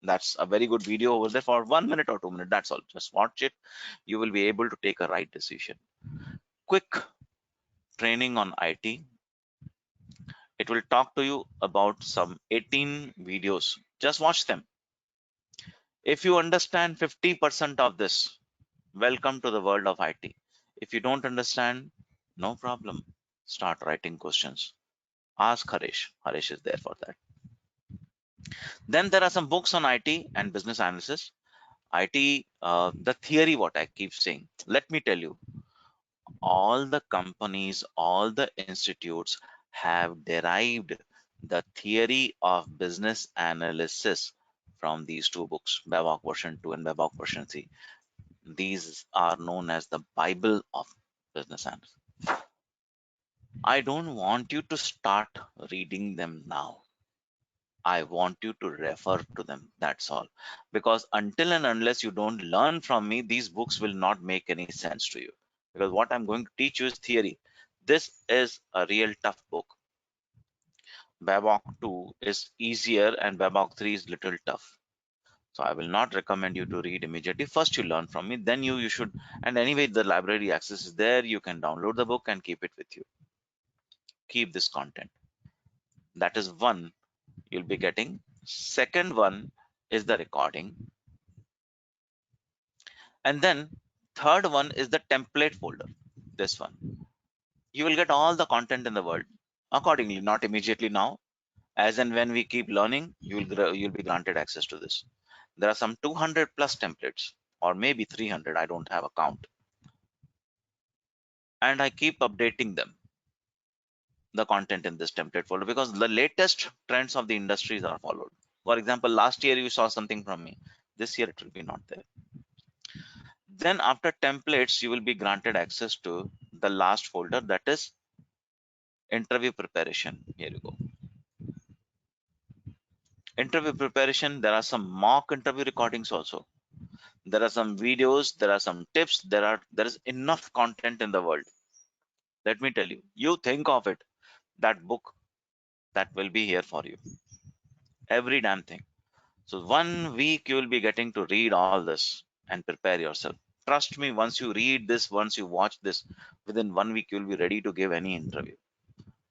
That's a very good video over there for 1 minute or 2 minutes. That's all. Just watch it. You will be able to take a right decision. Quick training on IT. It will talk to you about some 18 videos. Just watch them. If you understand 50% of this, welcome to the world of IT. If you don't understand, no problem. Start writing questions. Ask Harish. Harish is there for that. Then there are some books on IT and business analysis. IT, the theory, what I keep saying. Let me tell you, all the companies, all the institutes have derived the theory of business analysis from these 2 books, Babak version 2 and Babak version 3. These are known as the Bible of business analysis. I don't want you to start reading them now. I want you to refer to them. That's all. Because until and unless you don't learn from me, these books will not make any sense to you. Because what I'm going to teach you is theory. This is a real tough book. Babak 2 is easier and Babak 3 is little tough. So I will not recommend you to read immediately. First you learn from me, then you should. And anyway, the library access is there. You can download the book and keep it with you. Keep this content. That is one you'll be getting. Second one is the recording. And then third one is the template folder. This one. You will get all the content in the world accordingly, not immediately now. As and when we keep learning, you'll be granted access to this. There are some 200 plus templates, or maybe 300. I don't have a count, and I keep updating them, the content in this template folder, because the latest trends of the industries are followed. For example, last year you saw something from me. This year it will be not there. Then after templates, you will be granted access to the last folder, that is interview preparation. Here you go. Interview preparation. There are some mock interview recordings also. There are some videos. There are some tips. There is enough content in the world. Let me tell you. You think of it. That book that will be here for you. Every damn thing. So 1 week you will be getting to read all this and prepare yourself. Trust me. Once you read this, once you watch this, within 1 week you will be ready to give any interview.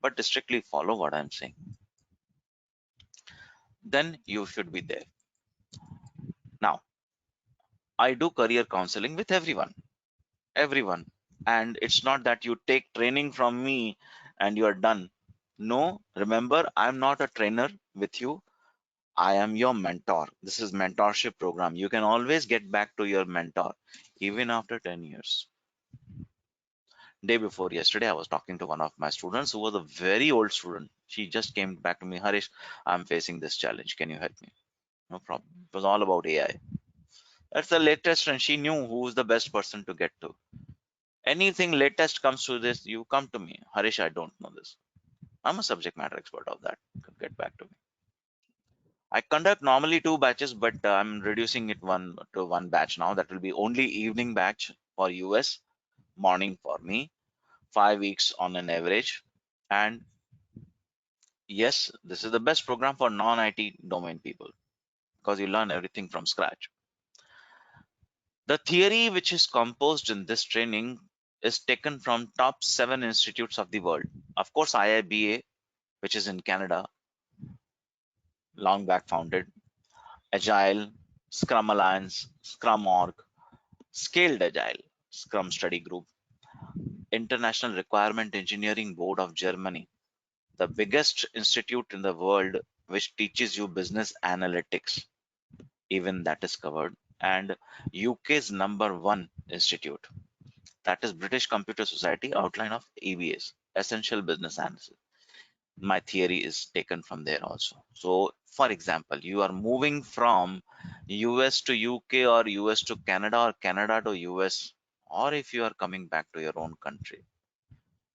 But strictly follow what I'm saying. Then you should be there. Now, I do career counseling with everyone. And it's not that you take training from me and you are done. No, remember, I'm not a trainer with you. I am your mentor. This is mentorship program. You can always get back to your mentor even after 10 years. Day before yesterday, I was talking to one of my students who was a very old student. She just came back to me, Harish, I'm facing this challenge. Can you help me? No problem. It was all about AI. That's the latest, and she knew who is the best person to get to. Anything latest comes to this, you come to me. Harish, I don't know this. I'm a subject matter expert of that. Get back to me. I conduct normally 2 batches, but I'm reducing it one batch now. That will be only evening batch for US, morning for me, 5 weeks on an average. And yes, this is the best program for non-IT domain people because you learn everything from scratch. The theory which is composed in this training is taken from top 7 institutes of the world. Of course, IIBA, which is in Canada, long back founded, Agile, Scrum Alliance, Scrum Org, Scaled Agile, Scrum Study Group, International Requirement Engineering Board of Germany, the biggest institute in the world which teaches you business analytics, even that is covered, and UK's #1 institute, that is British Computer Society outline of EBS, Essential Business Analysis. My theory is taken from there also. So for example, you are moving from US to UK or US to Canada or Canada to US, or if you are coming back to your own country,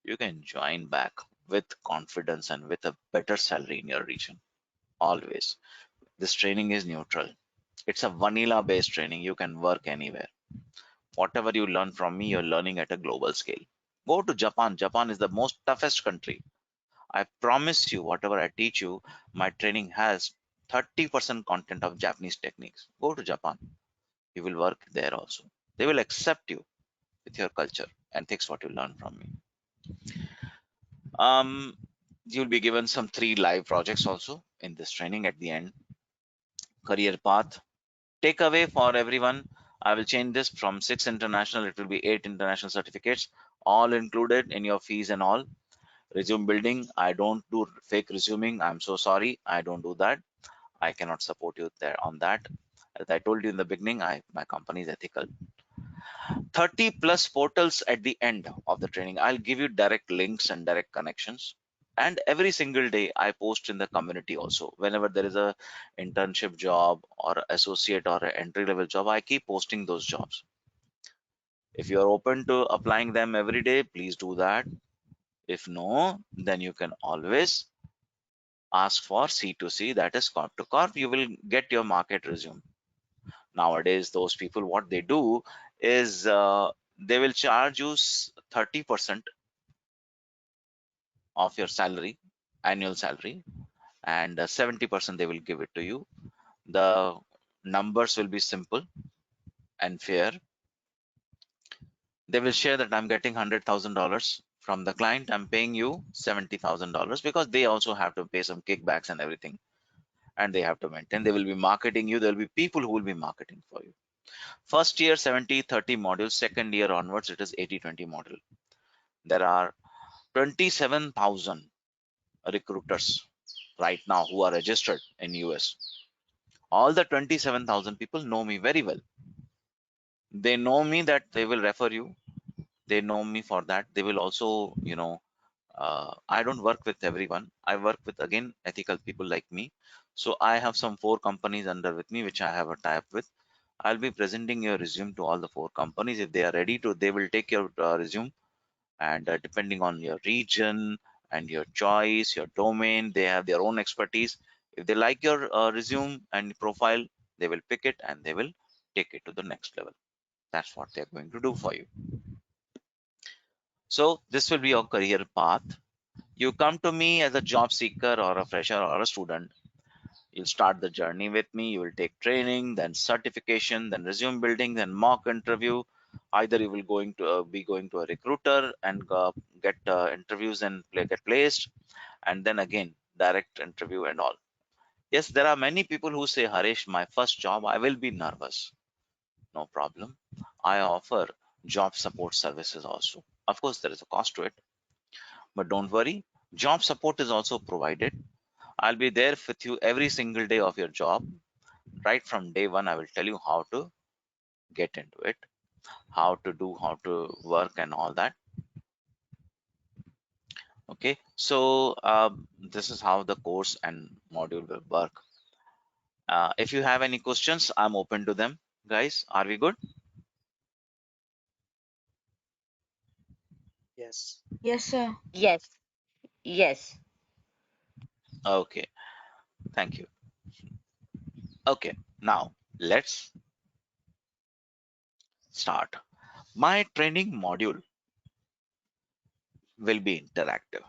you can join back with confidence and with a better salary in your region. Always. This training is neutral. It's a vanilla based training. You can work anywhere. Whatever you learn from me, you're learning at a global scale. Go to Japan. Japan is the most toughest country. I promise you, whatever I teach you, my training has 30% content of Japanese techniques. Go to Japan. You will work there also. They will accept you with your culture and things what you learn from me. You'll be given some 3 live projects also in this training at the end. Career path. Takeaway for everyone. I will change this from 6 international. It will be 8 international certificates, all included in your fees and all. Resume building. I don't do fake resuming. I'm so sorry. I don't do that. I cannot support you there on that. As I told you in the beginning, my company is ethical. 30 plus portals at the end of the training. I'll give you direct links and direct connections. And every single day I post in the community also. Whenever there is a internship job or associate or an entry level job, I keep posting those jobs. If you are open to applying them every day, please do that. If no, then you can always ask for C2C, that is corp to corp. You will get your market resume. Nowadays, those people, what they do is they will charge you 30% of your salary, annual salary, and 70% they will give it to you. The numbers will be simple and fair. They will share that I'm getting $100,000 from the client, I'm paying you $70,000 because they also have to pay some kickbacks and everything, and they have to maintain. They will be marketing you. There will be people who will be marketing for you. First year 70-30 module. Second year onwards, it is 80-20 model. There are 27,000 recruiters right now who are registered in US. All the 27,000 people know me very well. They know me that they will refer you. They know me for that. They will also, I don't work with everyone. I work with, again, ethical people like me. So I have some 4 companies under with me, which I have a tie-up with. I'll be presenting your resume to all the 4 companies. If they are ready to, they will take your resume, and depending on your region and your choice, your domain, they have their own expertise. If they like your resume and profile, they will pick it and they will take it to the next level. That's what they're going to do for you. So this will be your career path. You come to me as a job seeker or a fresher or a student. You'll start the journey with me. You will take training, then certification, then resume building, then mock interview. Either you will be going to a recruiter and get interviews and get placed, and then again direct interview and all. Yes, there are many people who say, Harish, my first job, I will be nervous. No problem. I offer job support services also. Of course, there is a cost to it, but don't worry. Job support is also provided. I'll be there with you every single day of your job. Right from day one, I will tell you how to get into it, how to work and all that. Okay, so this is how the course and module will work. If you have any questions, I'm open to them. Guys, are we good? Yes. Yes, sir. Yes. Yes. Okay, thank you. Okay, now let's start. My training module will be interactive.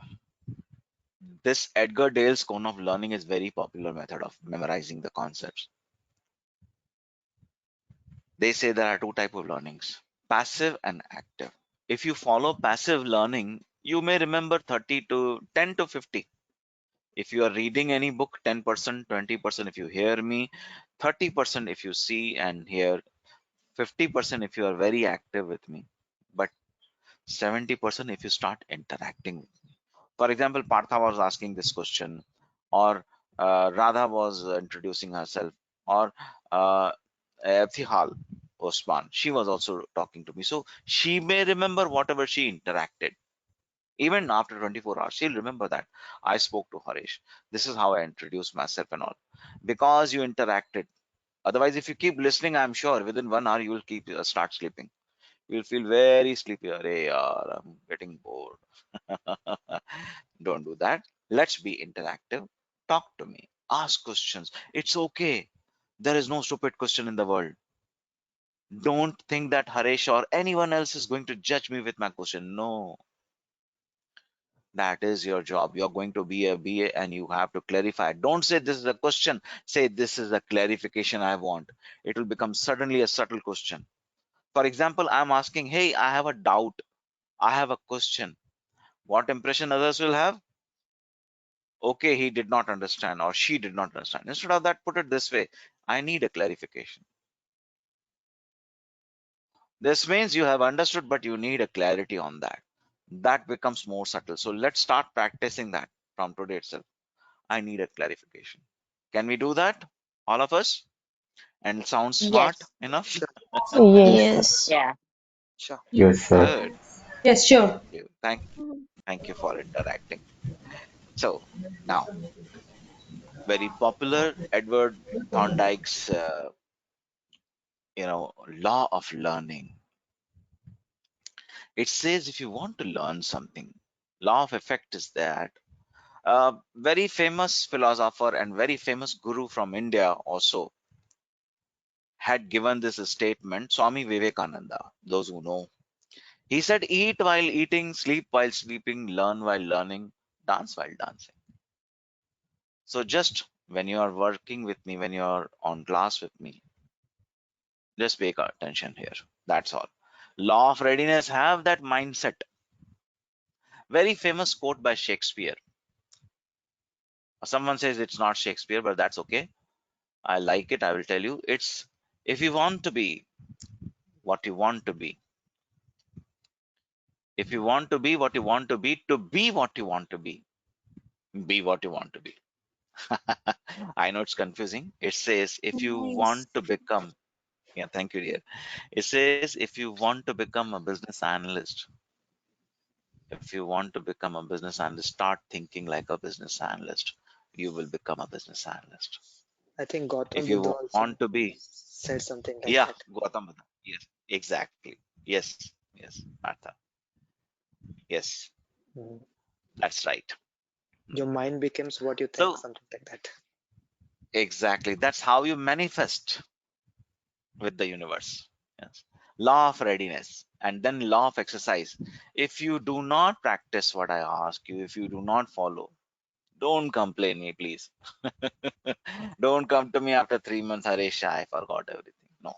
This Edgar Dale's cone of learning is very popular method of memorizing the concepts. They say there are 2 type of learnings, passive and active. If you follow passive learning, you may remember 30 to 10 to 50. If you are reading any book, 10%, 20% if you hear me, 30% if you see and hear, 50% if you are very active with me, but 70% if you start interacting. For example, Partha was asking this question, or Radha was introducing herself, or Eftihal Osman, she was also talking to me. So she may remember whatever she interacted. Even after 24 hours, she'll remember that I spoke to Harish. This is how I introduced myself and all. Because you interacted. Otherwise, if you keep listening, I'm sure within 1 hour you will start sleeping. You'll feel very sleepy. Arey yaar, I'm getting bored. Don't do that. Let's be interactive. Talk to me. Ask questions. It's okay. There is no stupid question in the world. Don't think that Harish or anyone else is going to judge me with my question. No, that is your job. You're going to be a BA and you have to clarify. Don't say this is a question. Say this is a clarification I want. It will become suddenly a subtle question. For example, I'm asking, hey, I have a doubt. I have a question. What impression others will have? Okay, he did not understand or she did not understand. Instead of that, put it this way. I need a clarification. This means you have understood, but you need a clarity on that. That becomes more subtle. So let's start practicing that from today itself. I need a clarification. Can we do that? All of us? And it sounds smart Yes. enough? Sure. Yes. Yes. Yeah. Sure. Yes, sir. Good. Yes, sure. Thank you. Thank you for interacting. So now, very popular Edward Thorndike's, law of learning. It says if you want to learn something, law of effect is that. Very famous philosopher and very famous guru from India also had given this statement, Swami Vivekananda, those who know. He said, eat while eating, sleep while sleeping, learn while learning, dance while dancing. So just when you are working with me, when you are on class with me, just pay attention here. That's all. Law of readiness, have that mindset. Very famous quote by Shakespeare. Someone says it's not Shakespeare, but that's okay. I like it. I will tell you. It's, if you want to be what you want to be, if you want to be what you want to be what you want to be what you want to be. I know it's confusing. It says if you Nice. want to become, yeah, thank you, dear. It says if you want to become a business analyst, if you want to become a business analyst, start thinking like a business analyst. You will become a business analyst. I think Gautam If Buddha you also want to be, said something like yeah, that. Gautam Buddha. Yes, exactly. Yes, yes, Martha. Yes, Mhm. that's right. Your mind becomes what you think, So, something like that. exactly, that's how you manifest with the universe. Yes. Law of readiness and then law of exercise. If you do not practice what I ask you, if you do not follow, don't complain me, please. Don't come to me after 3 months, Haresh, I forgot everything. No,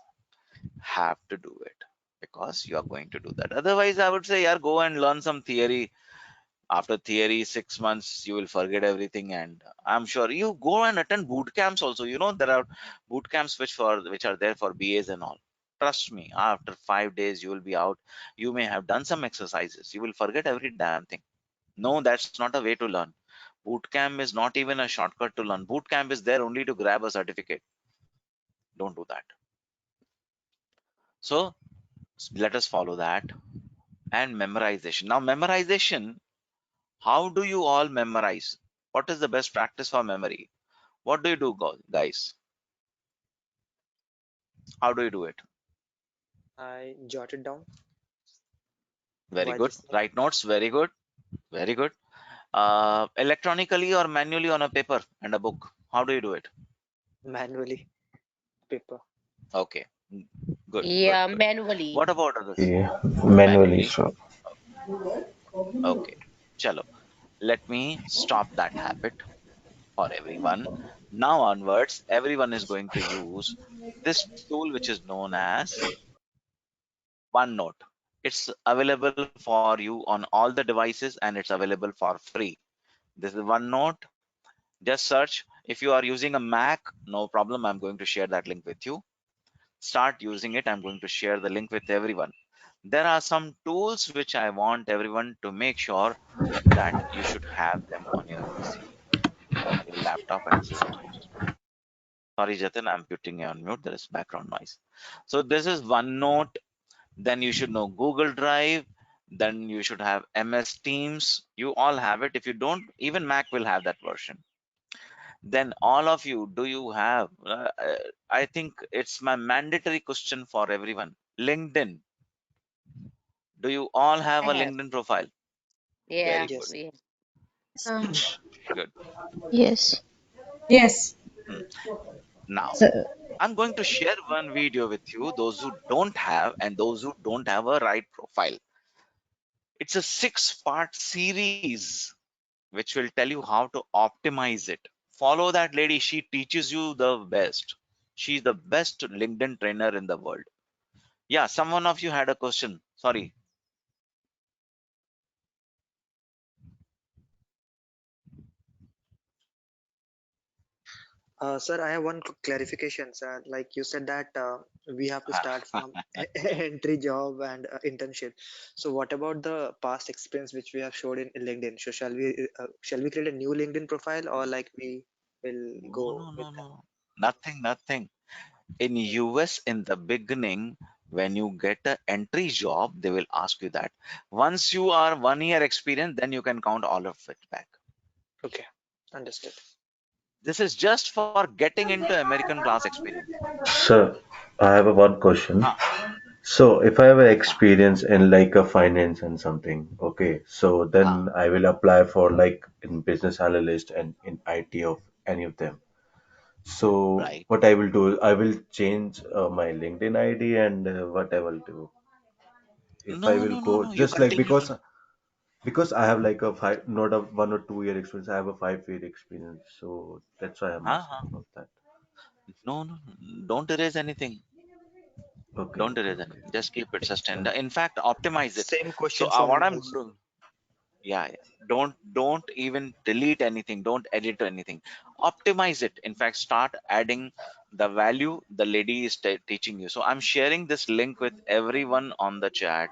have to do it because you are going to do that. Otherwise, I would say, yeah, go and learn some theory. After theory, 6 months, you will forget everything. And I'm sure you go and attend boot camps also. You know, there are boot camps which are there for BAs and all. Trust me, after 5 days, you will be out. You may have done some exercises. You will forget every damn thing. No, that's not a way to learn. Boot camp is not even a shortcut to learn. Boot camp is there only to grab a certificate. Don't do that. So let us follow that. And memorization. Now, memorization, how do you all memorize? What is the best practice for memory? What do you do, guys? How do you do it? I jot it down Very while good. listening. Write notes. Very good. Very good. Electronically or manually on a paper and a book. How do you do it? Manually, paper. Okay. Good. Good. Yeah, Good. manually. What about others? Yeah, manually, Manually. sure. Okay. Chalo. Let me stop that habit for everyone. Now onwards, everyone is going to use this tool which is known as OneNote. It's available for you on all the devices and it's available for free. This is OneNote. Just search. If you are using a Mac, no problem. I'm going to share that link with you. Start using it. I'm going to share the link with everyone. There are some tools which I want everyone to make sure that you should have them on your PC, your laptop and system. Sorry, Jatin, I'm putting you on mute. There is background noise. So this is OneNote. Then you should know Google Drive. Then you should have MS Teams. You all have it. If you don't, even Mac will have that version. Then all of you, do you have? I think it's my mandatory question for everyone. LinkedIn. Do you all have I a have. LinkedIn profile? Yeah, Very good. Yes. we Good. Yes. Yes. Hmm. Now, So, I'm going to share one video with you, those who don't have and those who don't have a right profile. It's a 6-part series which will tell you how to optimize it. Follow that lady. She teaches you the best. She's the best LinkedIn trainer in the world. Yeah, someone of you had a question. Sorry. Sir, I have one clarification, sir. Like you said that we have to start from entry job and internship. So what about the past experience which we have showed in LinkedIn? So shall we create a new LinkedIn profile or like we will No, go no, with no, that? no. Nothing, nothing. In US, in the beginning, when you get an entry job, they will ask you that. Once you are 1 year experience, then you can count all of it back. Okay, understood. This is just for getting into American class experience. So I have a one question. Huh, So if I have an huh, experience in like a finance and something, okay, so huh. then I will apply for like in business analyst and in IT of any of them. So Right. what I will do, I will change my LinkedIn ID and what I will do if I No, will no, no, go no. You just like continue. because I have like a five, not a 1 or 2 year experience. I have a 5 year experience, so that's why I'm Huh, asking huh. about that. No, no, don't erase anything. Okay, Don't okay, erase okay. anything. Just keep it sustained. So In fact, optimize it. Same So question for what me I'm also. doing, Yeah, yeah. Don't even delete anything. Don't edit anything. Optimize it. In fact, start adding the value the lady is teaching you. So I'm sharing this link with everyone on the chat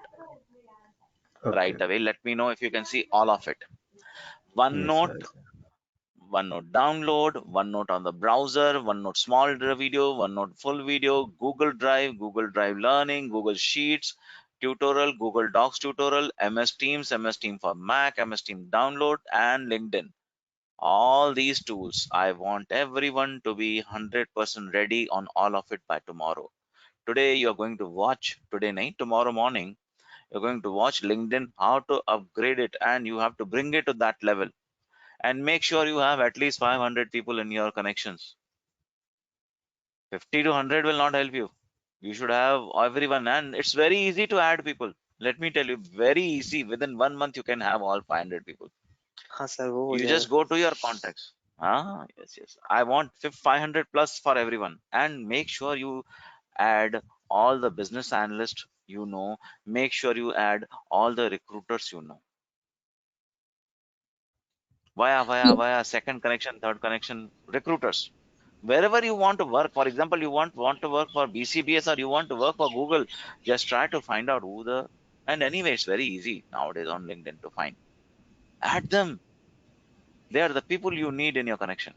right Okay. away. Let me know if you can see all of it. Yes, OneNote, sir. OneNote download, OneNote on the browser, OneNote small video, OneNote full video, Google Drive Learning, Google Sheets tutorial, Google Docs tutorial, MS Team for Mac, MS Team download, and LinkedIn. All these tools, I want everyone to be 100% ready on all of it by tomorrow. Today you're going to watch, today night, tomorrow morning you're going to watch LinkedIn, how to upgrade it, and you have to bring it to that level. And make sure you have at least 500 people in your connections. 50 to 100 will not help you. You should have everyone, and it's very easy to add people. Let me tell you, very easy. Within 1 month you can have all 500 people. हाँ sir वो हो You जाएगा. just go to your contacts. Ah, yes, yes. I want 500 plus for everyone, and make sure you add all the business analysts you know. Make sure you add all the recruiters you know. Via second connection, third connection, recruiters. Wherever you want to work, for example, you want to work for BCBS or you want to work for Google, just try to find out who the. And anyway, it's very easy nowadays on LinkedIn to find. Add them. They are the people you need in your connection.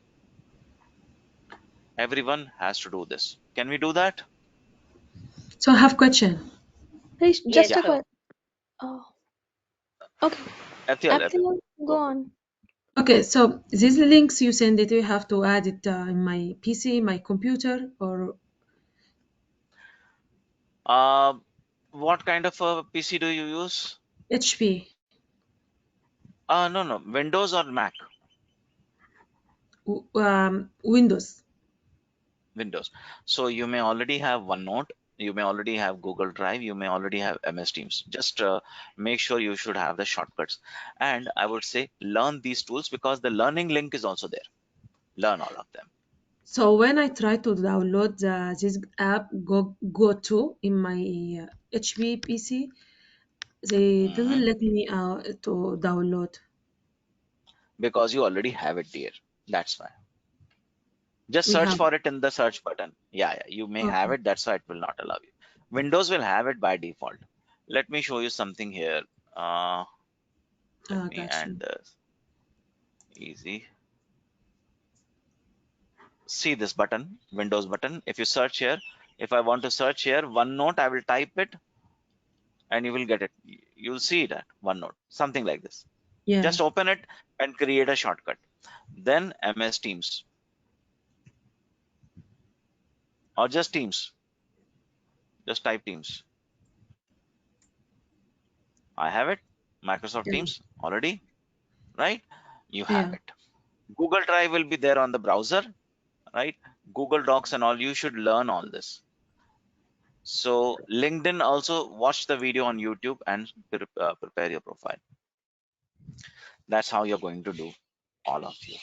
Everyone has to do this. Can we do that? So I have question. Harish, Yes, just Yeah. a sir. question. Oh, okay. FTL, Apthia, go go. on. Okay, so these links you send it, you have to add it in my PC, my computer, or Uh, what kind of a PC do you use? HP, No, no, Windows or Mac? Windows. Windows. So you may already have OneNote, you may already have Google Drive, you may already have MS Teams. Just make sure you should have the shortcuts. And I would say learn these tools because the learning link is also there. Learn all of them. So when I try to download this app, go to in my HP PC, they Mhm. didn't let me to download. Because you already have it there. That's why. Just We search have for it in the search button. Yeah, yeah, you may have okay. it. That's why it will not allow you. Windows will have it by default. Let me show you something here. Uh, let me Got add you. this. Easy. See this button, Windows button. If you search here, if I want to search here, OneNote, I will type it and you will get it. You'll see it at OneNote, something like this. Yeah, Just open it and create a shortcut. Then MS Teams or just Teams. Just type Teams. I have it. Microsoft yeah, Teams already, right? You have yeah. it. Google Drive will be there on the browser, right? Google Docs and all. You should learn all this. So LinkedIn, also watch the video on YouTube and prepare your profile. That's how you're going to do, all of you.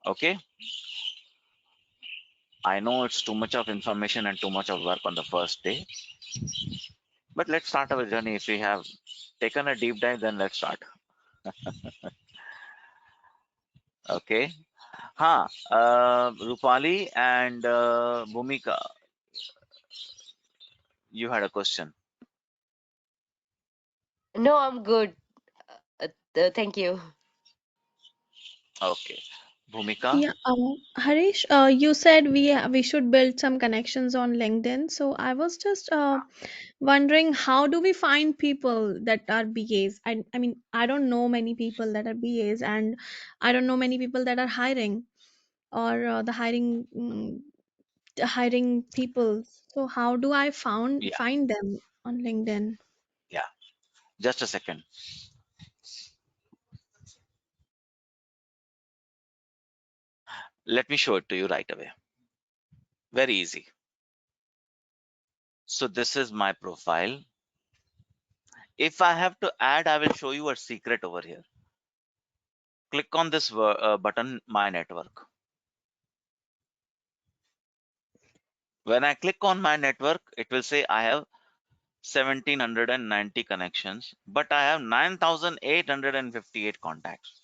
Okay. I know it's too much of information and too much of work on the first day, but let's start our journey. If we have taken a deep dive, then let's start. Okay. Rupali and Bhumika, you had a question. No, I'm good. Thank you. Okay. Bhumika. Yeah, Harish, you said we should build some connections on LinkedIn. So I was just wondering, how do we find people that are BAs? I mean, I don't know many people that are BAs, and I don't know many people that are hiring or the hiring people. So how do I found Yeah, find them on LinkedIn? yeah. Just a second. Let me show it to you right away. Very easy. So this is my profile. If I have to add, I will show you a secret over here. Click on this button, My Network. When I click on My Network, it will say I have 1,790 connections, but I have 9,858 contacts.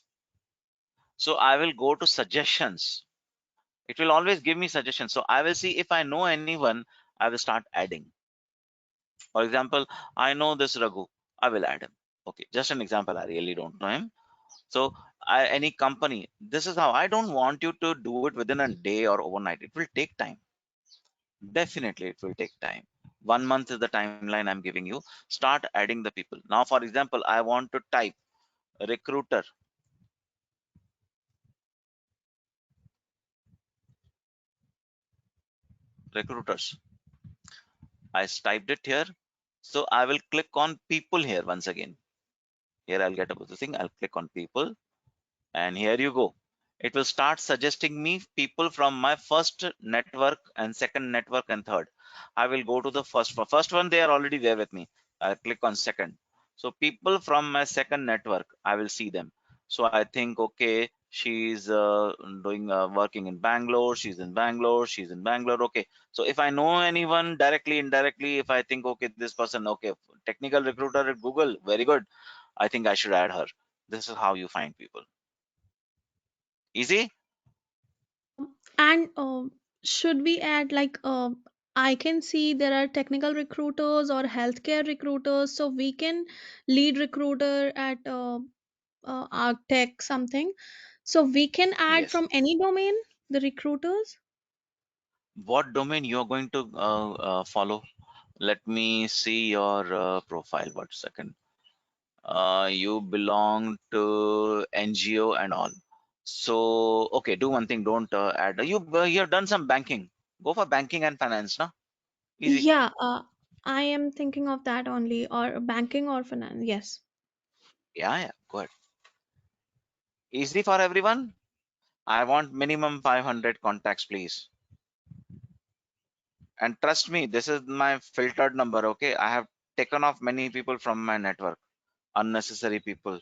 So I will go to suggestions. It will always give me suggestions. So I will see if I know anyone, I will start adding. For example, I know this Raghu, I will add him. Okay, just an example. I really don't know him. So any company, this is how. I don't want you to do it within a day or overnight. It will take time. Definitely, it will take time. 1 month is the timeline I'm giving you. Start adding the people. Now, for example, I want to type recruiter, recruiters. I typed it here. So I will click on people here once again. Here I'll get about the thing. I'll click on people, and here you go. It will start suggesting me people from my first network and second network and third. I will go to the first one. They are already there with me. I'll click on second. So people from my second network, I will see them. So I think, okay, she's doing working in Bangalore. She's in Bangalore. She's in Bangalore. Okay. So if I know anyone directly, indirectly, if I think, okay, this person, okay, technical recruiter at Google, very good. I think I should add her. This is how you find people. Easy. And should we add like I can see there are technical recruiters or healthcare recruiters, so we can lead recruiter at Arctech something. So we can add Yes. from any domain the recruiters. What domain you are going to follow? Let me see your profile. One second. You belong to NGO and all. So okay, do one thing. Don't add. You have done some banking. Go for banking and finance, na? Easy. Yeah, I am thinking of that only, or banking or finance. Yes. Yeah, yeah. Go ahead. Easy for everyone. I want minimum 500 contacts, please. And trust me, this is my filtered number. Okay, I have taken off many people from my network, unnecessary people.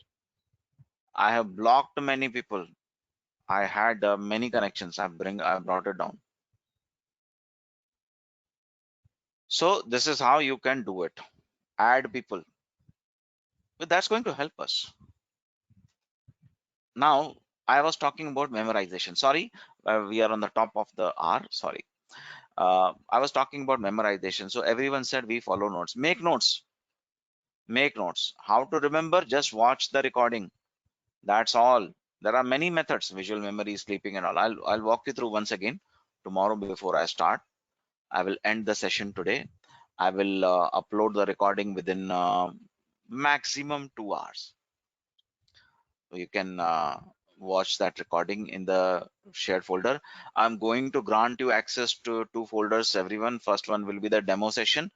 I have blocked many people. I had many connections. I brought it down. So this is how you can do it. Add people. But that's going to help us. Now I was talking about memorization. Sorry, we are on the top of the hour. Sorry. I was talking about memorization. So everyone said we follow notes. Make notes. Make notes. How to remember? Just watch the recording. That's all. There are many methods: visual memory, sleeping, and all. I'll walk you through once again tomorrow before I start. I will end the session today. I will upload the recording within maximum 2 hours. So you can watch that recording in the shared folder. I'm going to grant you access to two folders, everyone. First one will be the demo session.